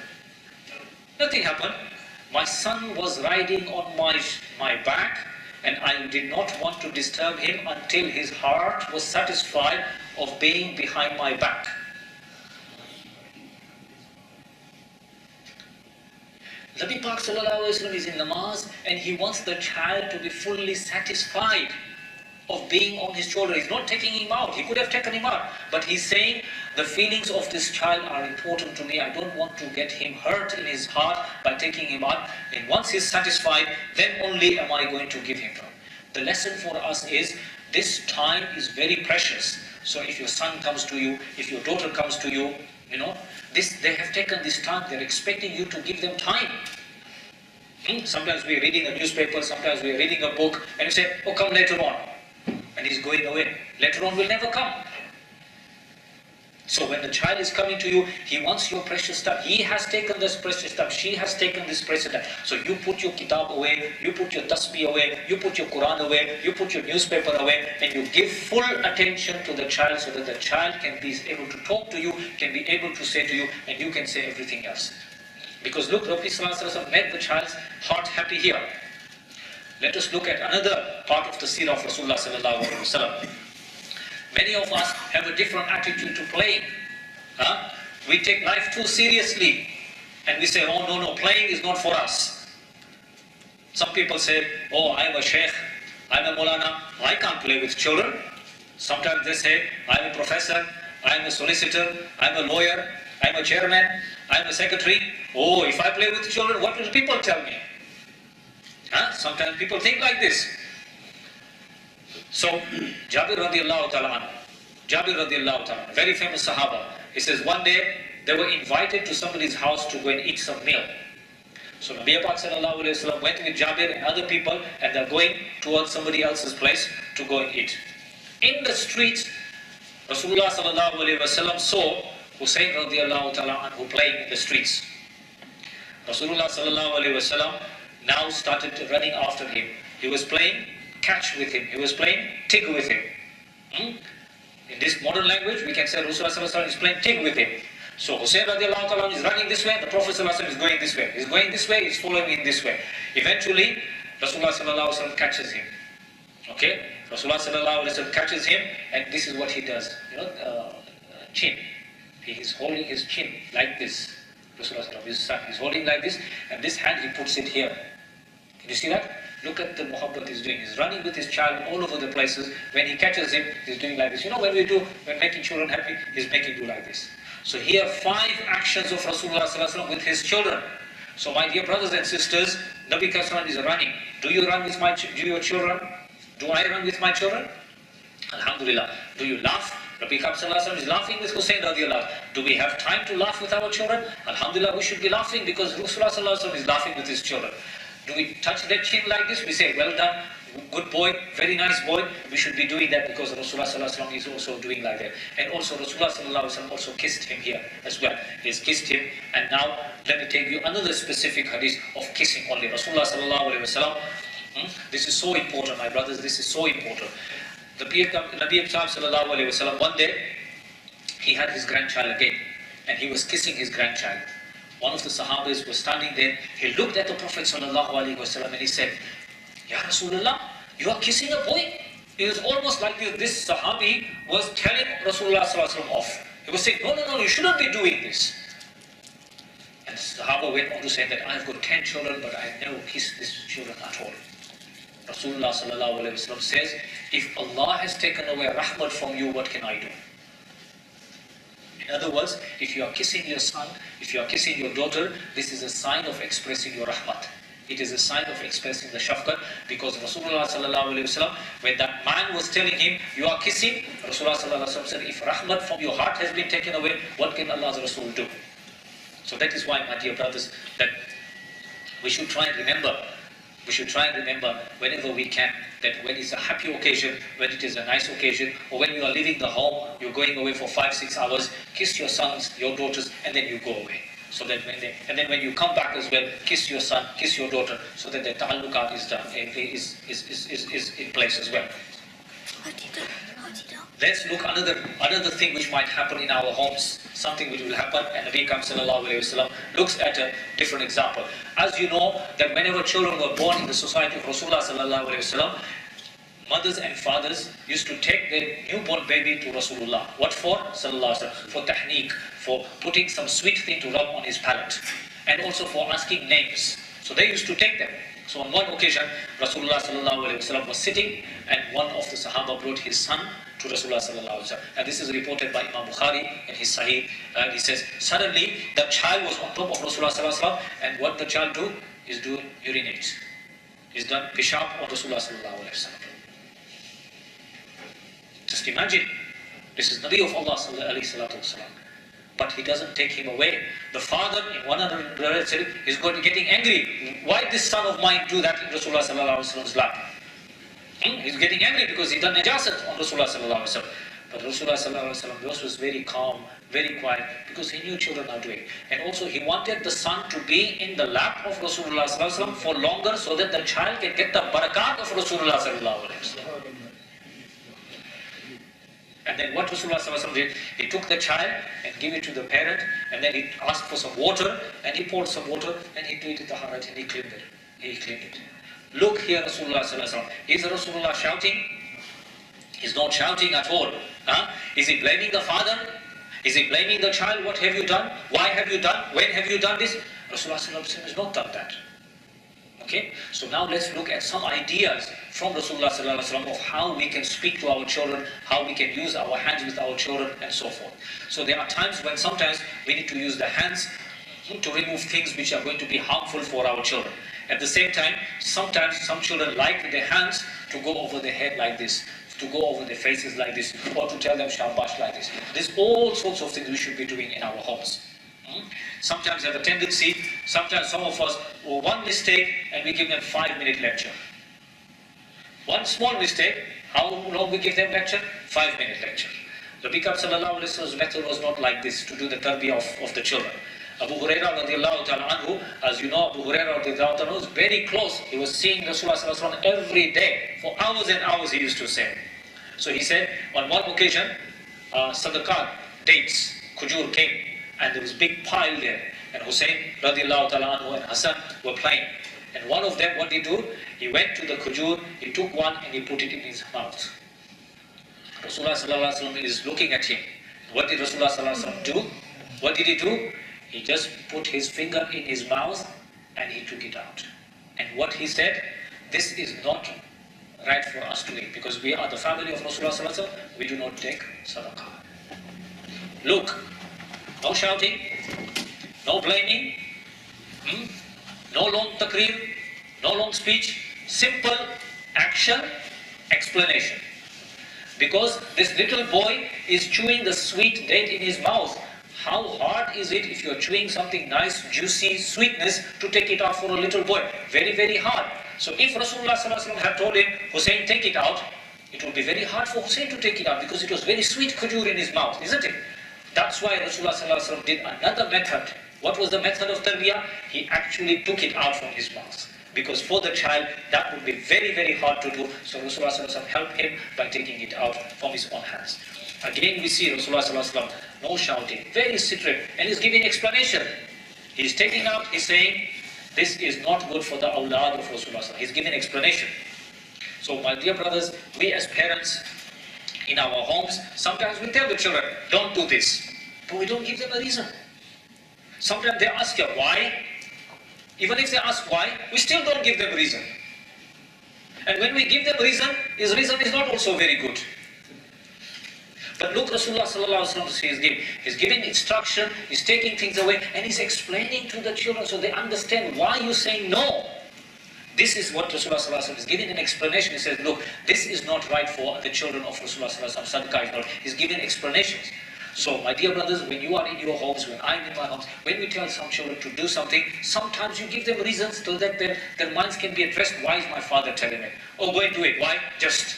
Nothing happened. My son was riding on my back, and I did not want to disturb him until his heart was satisfied of being behind my back. Nabi Pak ﷺ is in namaz, and he wants the child to be fully satisfied of being on his shoulder. He's not taking him out. He could have taken him out. But he's saying, the feelings of this child are important to me. I don't want to get him hurt in his heart by taking him out. And once he's satisfied, then only am I going to give him time. The lesson for us is, this time is very precious. So if your son comes to you, if your daughter comes to you, they have taken this time. They're expecting you to give them time. Sometimes we're reading a newspaper, sometimes we're reading a book, and you say, oh, come later on. And he's going away. Later on will never come. So when the child is coming to you, he wants your precious stuff. He has taken this precious stuff. She has taken this precious stuff. So you put your kitab away, you put your tasbih away, you put your Quran away, you put your newspaper away, and you give full attention to the child so that the child can be able to talk to you, can be able to say to you, and you can say everything else. Because look, Rasul Sallallahu Alaihi Wasallam made the child's heart happy here. Let us look at another part of the seerah of Rasulullah Sallallahu Alaihi Wasallam. Many of us have a different attitude to playing. We take life too seriously and we say, oh no, playing is not for us. Some people say, oh, I'm a sheikh, I'm a Maulana, I can't play with children. Sometimes they say, I'm a professor, I'm a solicitor, I'm a lawyer, I'm a chairman, I'm a secretary. Oh, if I play with children, what will people tell me? Huh? Sometimes people think like this. So, Jabir radiallahu ta'ala, very famous Sahaba, he says one day they were invited to somebody's house to go and eat some meal. So Nabi Pak sallallahu alayhi wa sallam went with Jabir and other people, and they're going towards somebody else's place to go and eat. In the streets, Rasulullah sallallahu alayhi wa sallam saw Hussein radiallahu ta'ala anhu playing in the streets. Rasulullah sallallahu alayhi wa sallam now started running after him. He was playing catch with him. He was playing tig with him. In this modern language, we can say Rasulullah sallallahu alayhi wa sallam is playing tig with him. So Hussein radiallahu ta'ala is running this way, the Prophet sallallahu alayhi wa sallam is going this way. He's going this way, he's following in this way. Eventually, Rasulullah sallallahu alayhi wa sallam catches him. Okay? Rasulullah sallallahu alayhi wa sallam catches him, and this is what he does. Chin. He is holding his chin like this. Rasulullah sallallahu alayhi wa sallam, he's holding like this, and this hand he puts it here. Can you see that? Look at the muhabbat he's doing. He's running with his child all over the places. When he catches him, he's doing like this. You know when making children happy, he's making do like this. So here 5 actions of Rasulullah sallallahu alaihi wasallam with his children. So my dear brothers and sisters, Nabi Kasran is running. Do you run with your children? Do I run with my children? Alhamdulillah. Do you laugh? Nabi Kasran is laughing with Hussein radiallahu. Do we have time to laugh with our children? Alhamdulillah, we should be laughing because Rasulullah sallallahu alaihi wasallam is laughing with his children. Do we touch their chin like this? We say, well done, good boy, very nice boy. We should be doing that because Rasulullah sallallahu alaihi wasallam is also doing like that. And also Rasulullah sallallahu alaihi wasallam also kissed him here as well. He's kissed him. And now let me take you another specific hadith of kissing only. Rasulullah sallallahu alaihi wasallam. This is so important, my brothers. This is so important. The Nabi sallallahu alaihi wasallam, one day he had his grandchild again, and he was kissing his grandchild. One of the Sahabas was standing there. He looked at the Prophet sallallahu alaihi wasallam and he said, Ya Rasulullah, you are kissing a boy? It was almost like this Sahabi was telling Rasulullah sallallahu alaihi wasallam off. He was saying, no, you shouldn't be doing this. And the Sahaba went on to say that I've got 10 children, but I've never kissed these children at all. Rasulullah sallallahu alaihi wasallam says, if Allah has taken away rahmat from you, what can I do? In other words, if you are kissing your son, if you are kissing your daughter, this is a sign of expressing your rahmat. It is a sign of expressing the shafqat, because Rasulullah sallallahu alaihi wasallam, when that man was telling him, you are kissing, Rasulullah sallallahu alaihi wasallam said, if rahmat from your heart has been taken away, what can Allah's Rasul do? So that is why, my dear brothers, that we should try and remember whenever we can, that when it's a happy occasion, when it is a nice occasion, or when you are leaving the home, you're going away for 5-6 hours, kiss your sons, your daughters, and then you go away. So that when you come back as well, kiss your son, kiss your daughter, so that the ta'alluqat is done, is in place as well. Let's look another thing which might happen in our homes, something which will happen, and Nabi sallallahu alaihi wasallam looks at a different example. As you know, that whenever children were born in the society of Rasulullah sallallahu alaihi wasallam, mothers and fathers used to take their newborn baby to Rasulullah. What for? Sallallahu alaihi wasallam. For tahniq, for putting some sweet thing to rub on his palate, and also for asking names. So they used to take them. So on one occasion, Rasulullah sallallahu alaihi wasallam was sitting, and one of the Sahaba brought his son to Rasulullah sallallahu alaihi wasallam. And this is reported by Imam Bukhari in his Sahih. And he says, suddenly the child was on top of Rasulullah sallallahu alaihi wasallam, and what the child do is urinate. He's done pishab on Rasulullah sallallahu alaihi wasallam. Just imagine, this is Nabi of Allah sallallahu alaihi wasallam. But he doesn't take him away. The father, in one other said, is getting angry. Why this son of mine do that in Rasulullah sallallahu alaihi wasallam's lap? He's getting angry because he done najasat on Rasulullah sallallahu alaihi wasallam. But Rasulullah sallallahu alaihi wasallam was very calm, very quiet, because he knew children are doing. And also he wanted the son to be in the lap of Rasulullah sallallahu alaihi wasallam for longer, so that the child can get the barakat of Rasulullah sallallahu alaihi wasallam. And then what Rasulullah sallallahu alaihi wasallam did, he took the child and gave it to the parent, and then he asked for some water, and he poured some water, and he put it in the harat, and he cleaned it. Look here, Rasulullah sallallahu alaihi wasallam. Is Rasulullah shouting? He's not shouting at all. Is he blaming the father? Is he blaming the child? What have you done? Why have you done? When have you done this? Rasulullah has not done that. Okay, so now let's look at some ideas from Rasulullah of how we can speak to our children, how we can use our hands with our children, and so forth. So there are times when sometimes we need to use the hands to remove things which are going to be harmful for our children. At the same time, sometimes some children like their hands to go over their head like this, to go over their faces like this, or to tell them shabash like this. There's all sorts of things we should be doing in our homes. Sometimes have a tendency, sometimes some of us, one mistake and we give them 5-minute lecture. One small mistake, how long we give them lecture? 5-minute lecture. The Prophet ﷺ's method was not like this, to do the tarbiyah of the children. Abu Hurairah radiallahu ta'ala anhu, as you know, Abu Hurairah radiallahu ta'ala anhu was very close. He was seeing Rasulullah ﷺ every day. For hours and hours he used to say. So he said, on one occasion, sadaqah, dates, khujur came, and there was a big pile there. And Hussein radiallahu ta'ala anhu and Hassan were playing. And one of them, what did he do? He went to the khujur, he took one and he put it in his mouth. Rasulullah sallallahu alaihi wasallam is looking at him. What did Rasulullah sallallahu alaihi wasallam do? What did he do? He just put his finger in his mouth and he took it out. And what he said, this is not right for us to eat, because we are the family of Rasulullah sallallahu alaihi wasallam, we do not take sadaqah. Look, no shouting, no blaming, no long takrir, no long speech, simple action, explanation. Because this little boy is chewing the sweet date in his mouth. How hard is it if you're chewing something nice, juicy, sweetness, to take it out for a little boy? Very, very hard. So if Rasulullah had told him, Hussein, take it out, it would be very hard for Hussein to take it out, because it was very sweet khujur in his mouth, isn't it? That's why Rasulullah did another method. What was the method of tarbiyah? He actually took it out from his mouth. Because for the child, that would be very, very hard to do. So Rasulullah helped him by taking it out from his own hands. Again, we see Rasulullah no shouting, very secret, and he's giving explanation. He's taking out, he's saying, this is not good for the awlad of Rasulullah. He's giving explanation. So my dear brothers, we as parents in our homes, sometimes we tell the children, don't do this. But we don't give them a reason. Sometimes they ask you why. Even if they ask why, we still don't give them reason. And when we give them reason, his reason is not also very good. But look, Rasulullah sallallahu alaihi wasallam, he's giving instruction, he's taking things away, and he's explaining to the children so they understand why you're saying no. This is what Rasulullah sallallahu alaihi wasallam is giving an explanation. He says, look, this is not right for the children of Rasulullah sallallahu alaihi wasallam. Sadaqah is not. He's giving explanations. So, my dear brothers, when you are in your homes, when I'm in my homes, when we tell some children to do something, sometimes you give them reasons so that their minds can be addressed. Why is my father telling me? Oh, go and do it. Why? Just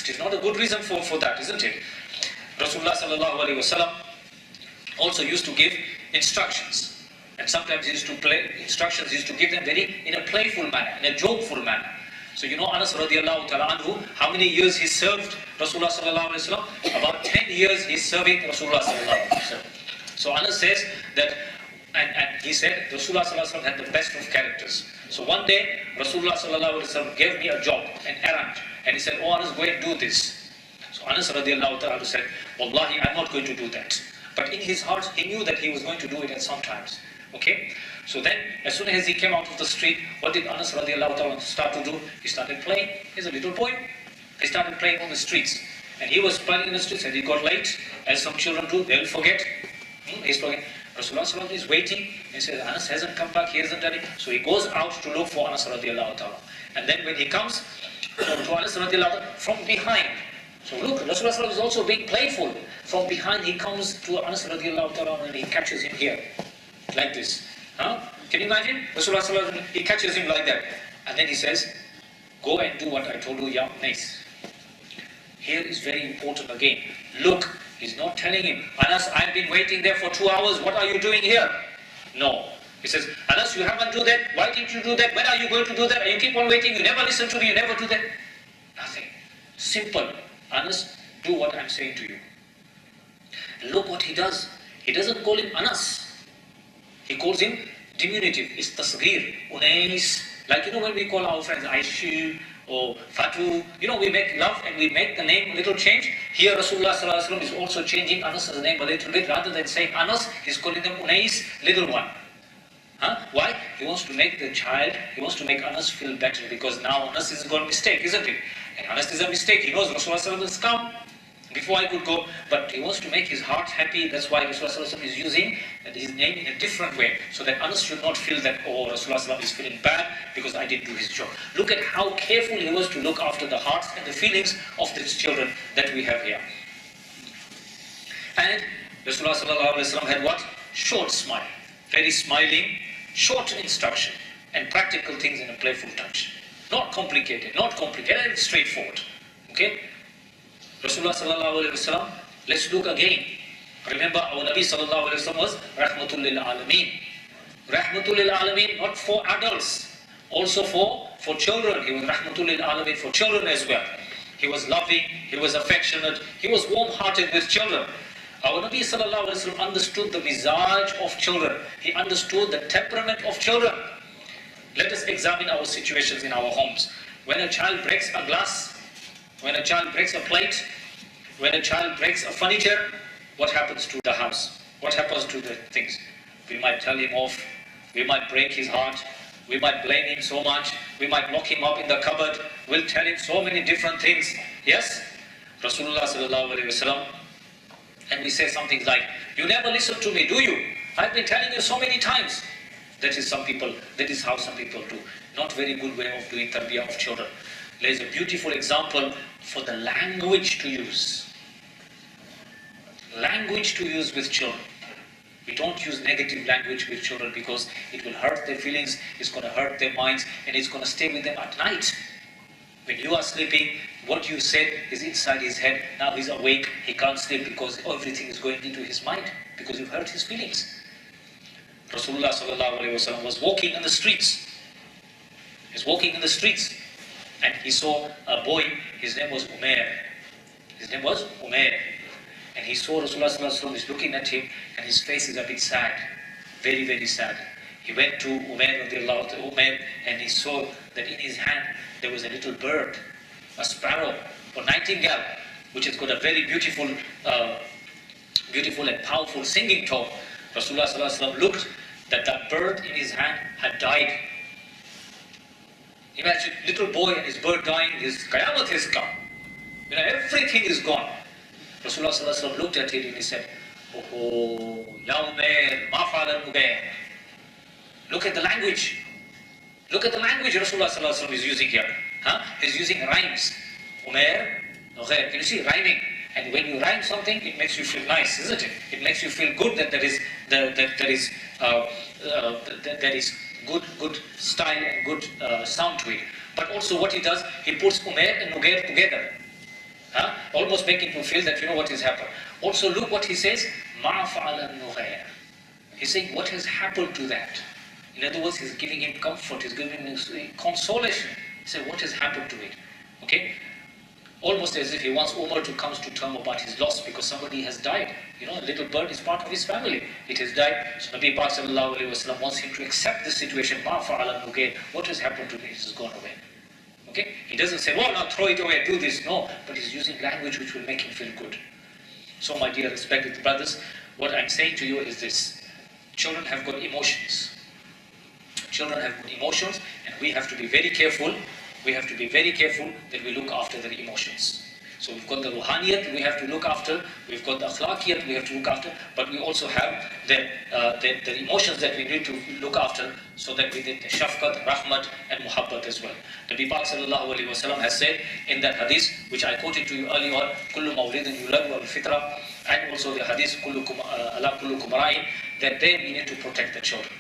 is not a good reason for that, isn't it? Rasulullah sallallahu alaihi wasallam also used to give instructions. And sometimes he used to give them in a playful manner, in a jokeful manner. So you know Anas radiallahu ta'ala anhu, how many years he served Rasulullah sallallahu alaihi wasallam? About 10 years he's serving Rasulullah sallallahu alaihi wasallam. So Anas says that, and he said Rasulullah sallallahu alaihi wasallam had the best of characters. So one day Rasulullah sallallahu alaihi wasallam gave me a job, an errand, and he said, oh Anas, go and do this. So Anas radiallahu ta'ala said, Wallahi, I'm not going to do that. But in his heart he knew that he was going to do it at some times. Okay? So then, as soon as he came out of the street, what did Anas radiallahu ta'ala start to do? He started playing. He's a little boy. He started playing on the streets. And he was playing in the streets and he got late, as some children do. They'll forget. He's playing. Rasulullah is waiting. He says, Anas hasn't come back, he hasn't done it. So he goes out to look for Anas radiallahu ta'ala. And then when he comes to Anas radiallahu ta'ala from behind. So look, Rasulullah is also being playful. From behind he comes to Anas radiallahu ta'ala and he catches him here. Like this. Huh? Can you imagine? Rasulullah, he catches him like that. And then he says, go and do what I told you, ya Unais. Here is very important again. Look, he's not telling him, Anas, I've been waiting there for 2 hours, what are you doing here? No. He says, Anas, you haven't do that, why didn't you do that? When are you going to do that? And you keep on waiting, you never listen to me, you never do that. Nothing. Simple. Anas, do what I'm saying to you. And look what he does. He doesn't call him Anas. He calls him diminutive. It's tasghir, Unais. Like when we call our friends Aishu or Fatu. You know, we make love and we make the name a little change. Here Rasulullah sallallahu alaihi wasallam is also changing Anas's name a little bit. Rather than saying Anas, he's calling them Unais, little one. Why? He wants to make the child, he wants to make Anas feel better, because now Anas is a mistake, isn't it? And Anas is a mistake. He knows Rasulullah sallallahu alaihi wasallam has come before I could go, but he wants to make his heart happy. That's why Rasulullah sallallahu alaihi wasallam is using his name in a different way, so that Anas should not feel that, oh, Rasulullah sallallahu alaihi wasallam is feeling bad because I didn't do his job. Look at how careful he was to look after the hearts and the feelings of these children that we have here. And Rasulullah sallallahu alaihi wasallam had what? Short smile, very smiling, short instruction, and practical things in a playful touch. Not complicated, and straightforward. Okay? Rasulullah sallallahu alaihi wasallam, let's look again. Remember, our Nabi sallallahu alaihi wasallam was Rahmatul lil Alameen. Rahmatul lil Alameen, not for adults, also for children. He was Rahmatul lil Alameen for children as well. He was loving, he was affectionate, he was warm-hearted with children. Our Nabi sallallahu alaihi wasallam understood the mizaj of children. He understood the temperament of children. Let us examine our situations in our homes. When a child breaks a glass, when a child breaks a plate, when a child breaks a furniture, what happens to the house? What happens to the things? We might tell him off, we might break his heart, we might blame him so much, we might lock him up in the cupboard, we'll tell him so many different things. Yes? Rasulullah sallallahu alaihi wasallam, and we say something like, you never listen to me, do you? I've been telling you so many times. That is how some people do. Not very good way of doing tarbiyah of children. There is a beautiful example for the language to use. Language to use with children. We don't use negative language with children because it will hurt their feelings, it's going to hurt their minds, and it's going to stay with them at night. When you are sleeping, what you said is inside his head. Now he's awake, he can't sleep because everything is going into his mind because you've hurt his feelings. Rasulullah sallallahu alaihi wasallam was walking in the streets. He's walking in the streets, and he saw a boy. His name was Umair. And he saw Rasulullah sallallahu alaihi wasallam is looking at him, and his face is a bit sad, very, very sad. He went to Umair, and he saw that in his hand there was a little bird, a sparrow or nightingale, which has got a very beautiful and powerful singing tone. Rasulullah sallallahu alaihi wasallam looked that bird in his hand had died. Imagine, little boy and his bird dying, his Qayamat has come. Everything is gone. Rasulullah sallallahu alaihi wasallam looked at it and he said, oh, ya Umair, ma fa'ala Umair. Look at the language. Look at the language Rasulullah sallallahu alaihi wasallam is using here. He's using rhymes. Umair, Nughair. Can you see rhyming? And when you rhyme something, it makes you feel nice, isn't it? It makes you feel good that there is good style and good sound to it. But also what he does, he puts Umair and Nughair together. Almost making you feel that you know what has happened. Also look what he says, Ma fa'ala Nughair. He's saying what has happened to that. In other words, he's giving him comfort, he's giving him consolation. He said what has happened to it. Okay? Almost as if he wants Umar to come to terms about his loss because somebody has died. A little bird is part of his family. It has died. So Nabi Pak sallallahu alaihi wasallam wants him to accept the situation. Ma fa'ala Nughair. What has happened to it? It has gone away. Okay? He doesn't say, well, now throw it away, do this. No, but he's using language which will make him feel good. So my dear respected brothers, what I'm saying to you is this. Children have got emotions. Children have got emotions, and we have to be very careful. We have to be very careful that we look after their emotions. So we've got the ruhaniyat we have to look after, we've got the akhlaqiyat we have to look after, but we also have the emotions that we need to look after so that we get the shafqat, rahmat and muhabbat as well. Nabi Pak sallallahu alaihi wasallam has said in that hadith, which I quoted to you earlier on, kullu mawlidin yuladu al fitra, and also the hadith, kullukum ra'in, that there we need to protect the children.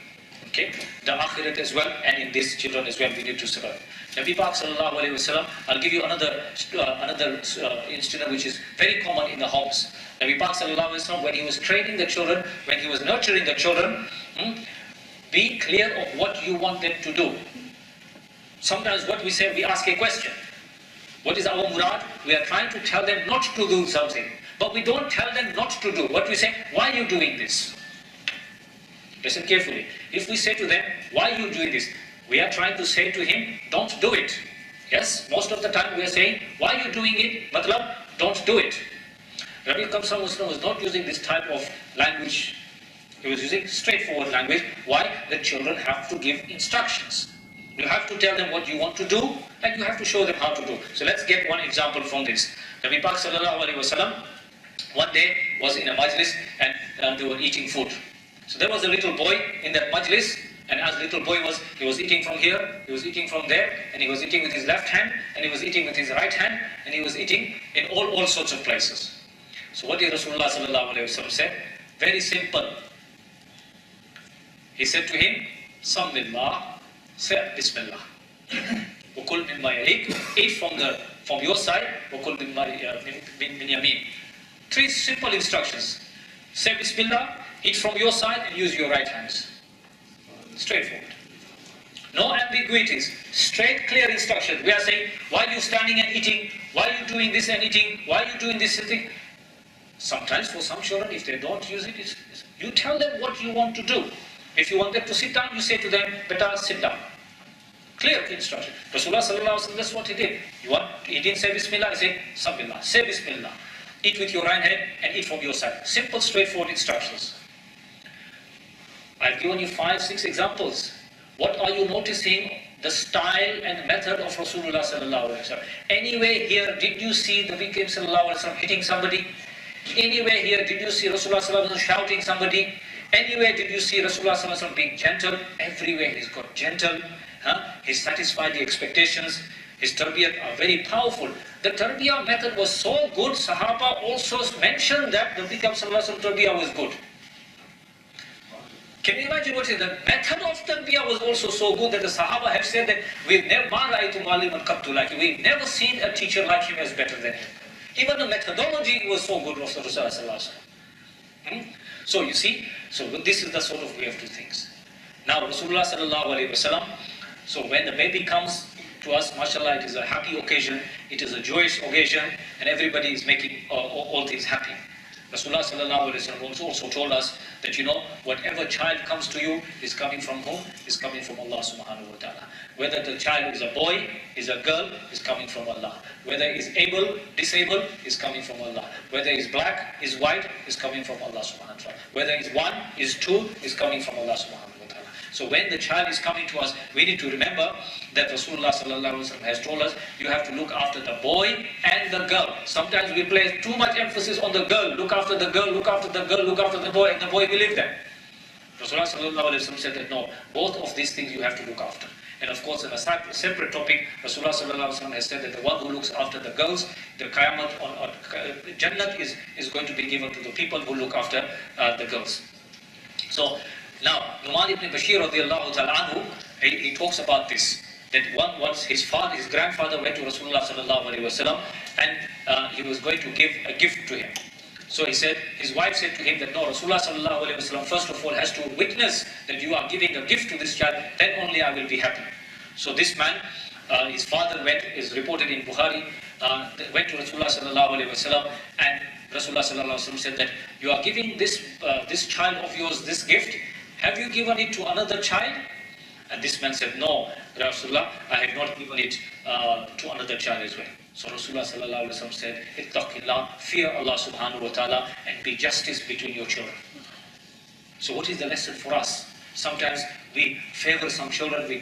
Okay? The akhirat as well, and in these children as well we need to survive. Nabi Pak sallallahu alaihi wasallam, I'll give you another incident which is very common in the homes. Nabi Pak sallallahu alaihi wasallam, when he was training the children, when he was nurturing the children, be clear of what you want them to do. Sometimes what we say, we ask a question. What is our murad? We are trying to tell them not to do something, but we don't tell them not to do. What we say, why are you doing this? Listen carefully. If we say to them, why are you doing this? We are trying to say to him, don't do it. Yes, most of the time we are saying, why are you doing it? Matlab, don't do it. Rabbi Kamsa Muslim was not using this type of language. He was using straightforward language. Why? The children have to give instructions. You have to tell them what you want to do, and you have to show them how to do. So let's get one example from this. Rabbi Pak Sallallahu Alaihi Wasallam one day was in a majlis, and they were eating food. So there was a little boy in that majlis, and as little boy was, he was eating from here, he was eating from there, and he was eating with his left hand, and he was eating with his right hand, and he was eating in all sorts of places. So what did Rasulullah Sallallahu Alaihi Wasallam say? Very simple. He said to him, Samillah, say Bismillah. Wakul mimma yalik, eat from your side, Wakul min yamin. Three simple instructions. Say Bismillah, eat from your side, and use your right hands. Straightforward. No ambiguities. Straight, clear instructions. We are saying, why are you standing and eating? Why are you doing this and eating? Why are you doing this thing? Sometimes for some children, if they don't use it, you tell them what you want to do. If you want them to sit down, you say to them, beta, sit down. Clear instruction. Rasulullah Sallallahu Alaihi Wasallam, that's what he did. He didn't say Bismillah, he said, Samillah. Say Bismillah. Eat with your right hand and eat from your side. Simple, straightforward instructions. I've given you 5-6 examples. What are you noticing? The style and method of Rasulullah Sallallahu Alaihi Wasallam. Anywhere here, did you see the Nabi Sallallahu Alaihi Wasallam hitting somebody? Anywhere here, did you see Rasulullah Sallallahu Alaihi Wasallam shouting somebody? Anywhere did you see Rasulullah Sallallahu Alaihi Wasallam being gentle? Everywhere he's got gentle. He's satisfied the expectations. His tarbiyat are very powerful. The tarbiyah method was so good, Sahaba also mentioned that the Nabi Sallallahu Alaihi Wasallam tarbiyah was good. Can you imagine what is the method of tarbiyah was also so good that the Sahaba have said that we've never seen a teacher like him as better than him. Even the methodology was so good of Rasulullah Sallallahu Alaihi Wasallam. So you see, this is the sort of way of doing things. Now Rasulullah Sallallahu Alaihi Wasallam, so when the baby comes to us, mashallah, it is a happy occasion, it is a joyous occasion, and everybody is making all things happy. Rasulullah Sallallahu Alaihi Wasallam also told us that, whatever child comes to you is coming from whom? Is coming from Allah Subhanahu Wa Ta'ala. Whether the child is a boy, is a girl, is coming from Allah. Whether he is able, disabled, is coming from Allah. Whether he is black, is white, is coming from Allah Subhanahu Wa Ta'ala. Whether he is one, is two, is coming from Allah Subhanahu Wa Ta'ala. So when the child is coming to us, we need to remember that Rasulullah Sallallahu Alaihi Wasallam has told us, you have to look after the boy and the girl. Sometimes we place too much emphasis on the girl. Look after the girl, look after the girl, look after the boy, and the boy will live there. Rasulullah Sallallahu Alaihi Wasallam said that no, both of these things you have to look after. And of course, in a separate topic, Rasulullah Sallallahu Alaihi Wasallam has said that the one who looks after the girls, the Qiyamah on Jannat is going to be given to the people who look after the girls. So now, Nu'man ibn Bashir radiallahu ta'ala anhu, he talks about this. That once his grandfather went to Rasulullah Sallallahu Alaihi Wasallam, and he was going to give a gift to him. So his wife said to him that no, Rasulullah Sallallahu Alaihi Wasallam first of all has to witness that you are giving a gift to this child, then only I will be happy. So this man, his father is reported in Bukhari, went to Rasulullah Sallallahu Alaihi Wasallam, and Rasulullah Sallallahu Alaihi Wasallam said that you are giving this child of yours this gift, have you given it to another child? And this man said, no, Rasulullah, I have not given it to another child as well. So Rasulullah Sallallahu Alaihi Wasallam said, Ittaqillah, fear Allah Subhanahu Wa Ta'ala, and be justice between your children. So what is the lesson for us? Sometimes we favor some children,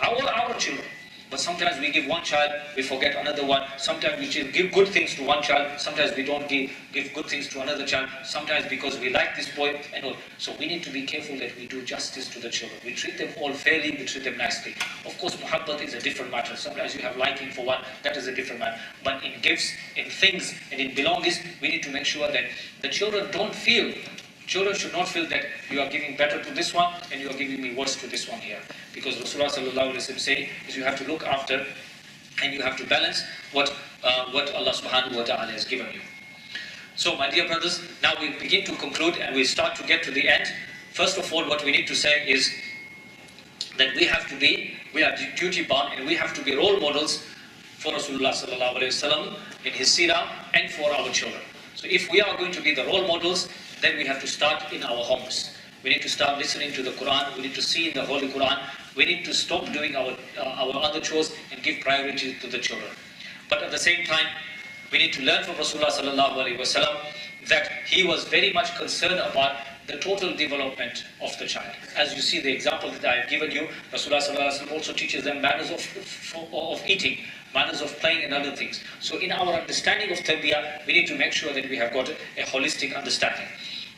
our children. But sometimes we give one child, we forget another one. Sometimes we give good things to one child, sometimes we don't give good things to another child. Sometimes because we like this boy and all. So we need to be careful that we do justice to the children. We treat them all fairly, we treat them nicely. Of course, muhabbat is a different matter. Sometimes you have liking for one, that is a different matter. But in gifts, in things, and in belongings, we need to make sure that the children Children should not feel that you are giving better to this one and you are giving me worse to this one here. Because Rasulullah Sallallahu Alaihi Wasallam saying is you have to look after and you have to balance what Allah Subhanahu Wa Ta'ala has given you. So my dear brothers, now we begin to conclude and we start to get to the end. First of all, what we need to say is that we are duty bound and we have to be role models for Rasulullah Sallallahu Alaihi Wasallam in his seerah and for our children. So if we are going to be the role models, then we have to start in our homes. We need to start listening to the Quran. We need to see in the Holy Quran We need to stop doing our other chores and give priority to the children. But at the same time, we need to learn from Rasulullah sallallahu alaihi wasallam that he was very much concerned about the total development of the child. As you see the example that I have given you, Rasulullah sallallahu alaihi wasallam also teaches them manners of eating, manners of playing and other things. So in our understanding of tarbiyah, we need to make sure that we have got a holistic understanding.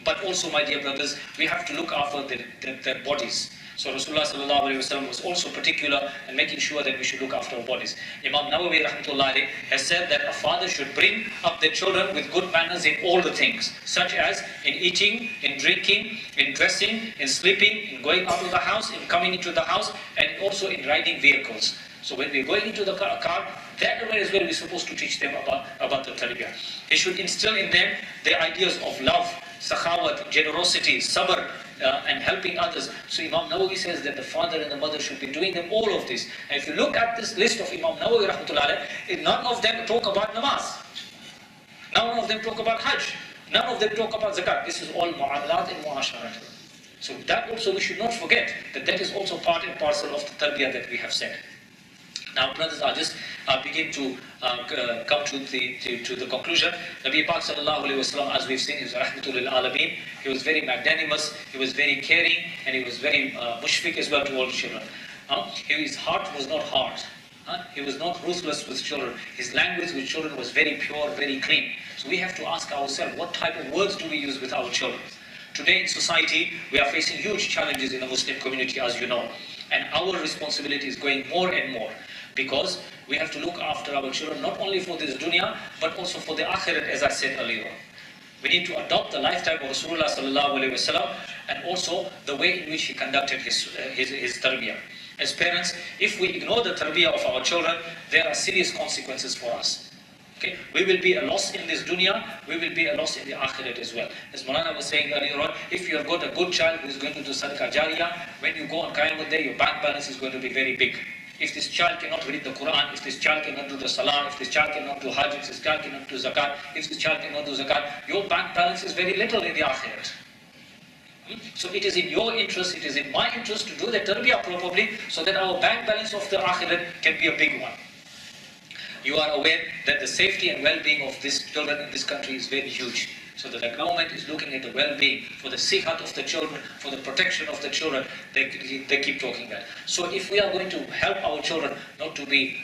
But also, my dear brothers, we have to look after their bodies. So Rasulullah sallallahu alaihi wasallam was also particular in making sure that we should look after our bodies. Imam Nawawi rahmatullah alayhi has said that a father should bring up their children with good manners in all the things, such as in eating, in drinking, in dressing, in sleeping, in going out of the house, in coming into the house, and also in riding vehicles. So when we're going into the car, that is where we're supposed to teach them about the tarbiyah. He should instill in them the ideas of love, sakhawat, generosity, sabr, and helping others. So Imam Nawawi says that the father and the mother should be doing them all of this. And if you look at this list of Imam Nawawi rahmatullah alayhi, none of them talk about namaz. None of them talk about hajj. None of them talk about zakat. This is all mu'amalat and mu'asharat. So that also we should not forget that is also part and parcel of the tarbiyah that we have said. Now, brothers, I'll just begin to come to the conclusion. Nabi Pak sallallahu alaihi wasallam, as we've seen, is rahmatul lil alameen. He was very magnanimous, he was very caring, and he was very mushfiq as well to all children. His heart was not hard. He was not ruthless with children. His language with children was very pure, very clean. So we have to ask ourselves, what type of words do we use with our children? Today in society, we are facing huge challenges in the Muslim community, as you know. And our responsibility is going more and more. Because we have to look after our children, not only for this dunya, but also for the akhirat, as I said earlier on. We need to adopt the lifetime of Rasulullah sallallahu alaihi wasallam, and also the way in which he conducted his tarbiyah. As parents, if we ignore the tarbiyah of our children, there are serious consequences for us. Okay? We will be a loss in this dunya, we will be a loss in the akhirat as well. As Maulana was saying earlier on, if you have got a good child who is going to do sadaqah jariyah, when you go on Qiyamah Day, your bank balance is going to be very big. If this child cannot read the Quran, if this child cannot do the Salah, if this child cannot do Hajj, if this child cannot do Zakat, if this child cannot do Zakat, your bank balance is very little in the Akhirat. So it is in your interest, it is in my interest to do the tarbiyah properly, so that our bank balance of the Akhirat can be a big one. You are aware that the safety and well-being of these children in this country is very huge. So that the government is looking at the well-being, for the sihat of the children, for the protection of the children. They keep talking that. So if we are going to help our children not to be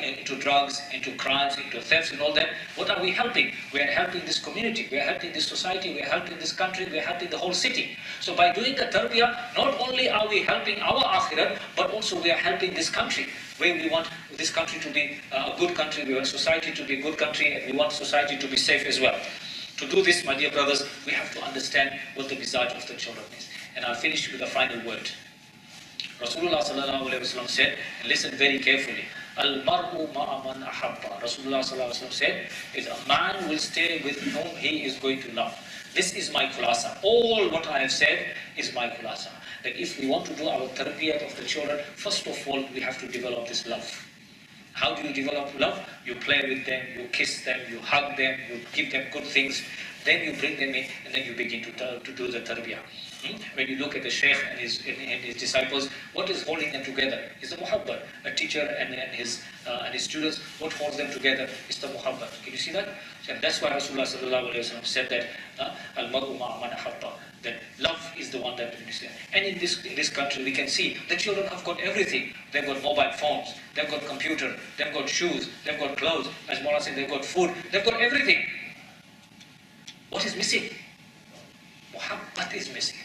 into drugs, into crimes, into thefts and all that, what are we helping? We are helping this community, we are helping this society, we are helping this country, we are helping the whole city. So by doing the tarbiyah, not only are we helping our akhirat, but also we are helping this country. Where we want this country to be a good country, we want society to be a good country, and we want society to be safe as well. To do this, my dear brothers, we have to understand what the mizaj of the children is. And I'll finish with a final word. Rasulullah sallallahu alaihi wasallam said, and listen very carefully, Al-mar'u ma'a man ahabba. Rasulullah sallallahu alaihi wasallam said, is a man will stay with whom he is going to love. This is my khulasa. All what I have said is my khulasa. That if we want to do our tarbiyat of the children, first of all, we have to develop this love. How do you develop love? You play with them, you kiss them, you hug them, you give them good things, then you bring them in, and then you begin to do the tarbiyah. When you look at the Shaykh and his disciples, what is holding them together is the muhabbat. A teacher and his students, what holds them together is the muhabbat. Can you see that? And that's why Rasulullah sallallahu alaihi wasallam said that al-mar'u ma'a man ahabba, that love is the one that we understand. And in this country, we can see the children have got everything. They've got mobile phones, they've got computer, they've got shoes, they've got clothes. As Mawlana said, they've got food, they've got everything. What is missing? Muhabbat is missing.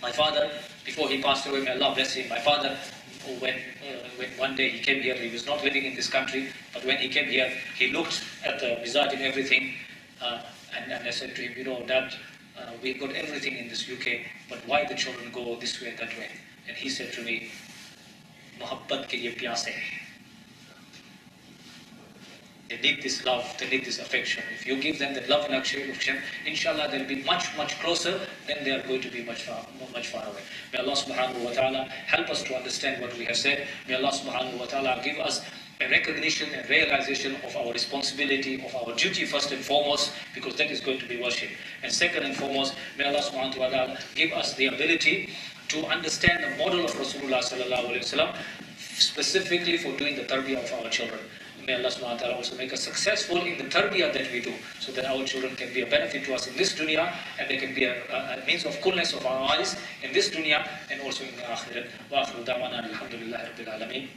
My father, before he passed away, may Allah bless him, my father, when one day he came here, he was not living in this country, but when he came here, he looked at the mizaj and everything, and I said to him, Dad, we've got everything in this UK, but why the children go this way, that way? And he said to me, Muhabbat ke ye pyas hai. They need this love, they need this affection. If you give them that love and affection, inshallah they'll be much, much closer, then they are going to be much far away. May Allah subhanahu wa ta'ala help us to understand what we have said. May Allah subhanahu wa ta'ala give us a recognition and realization of our responsibility, of our duty first and foremost, because that is going to be worship. And second and foremost, may Allah subhanahu wa ta'ala give us the ability to understand the model of Rasulullah sallallahu alaihi wasallam, specifically for doing the tarbiyah of our children. May Allah subhanahu wa ta'ala also make us successful in the tarbiyah that we do, so that our children can be a benefit to us in this dunya, and they can be a means of coolness of our eyes in this dunya and also in the akhirat. Wa akhiru da'wana alhamdulillahi rabbil alameen.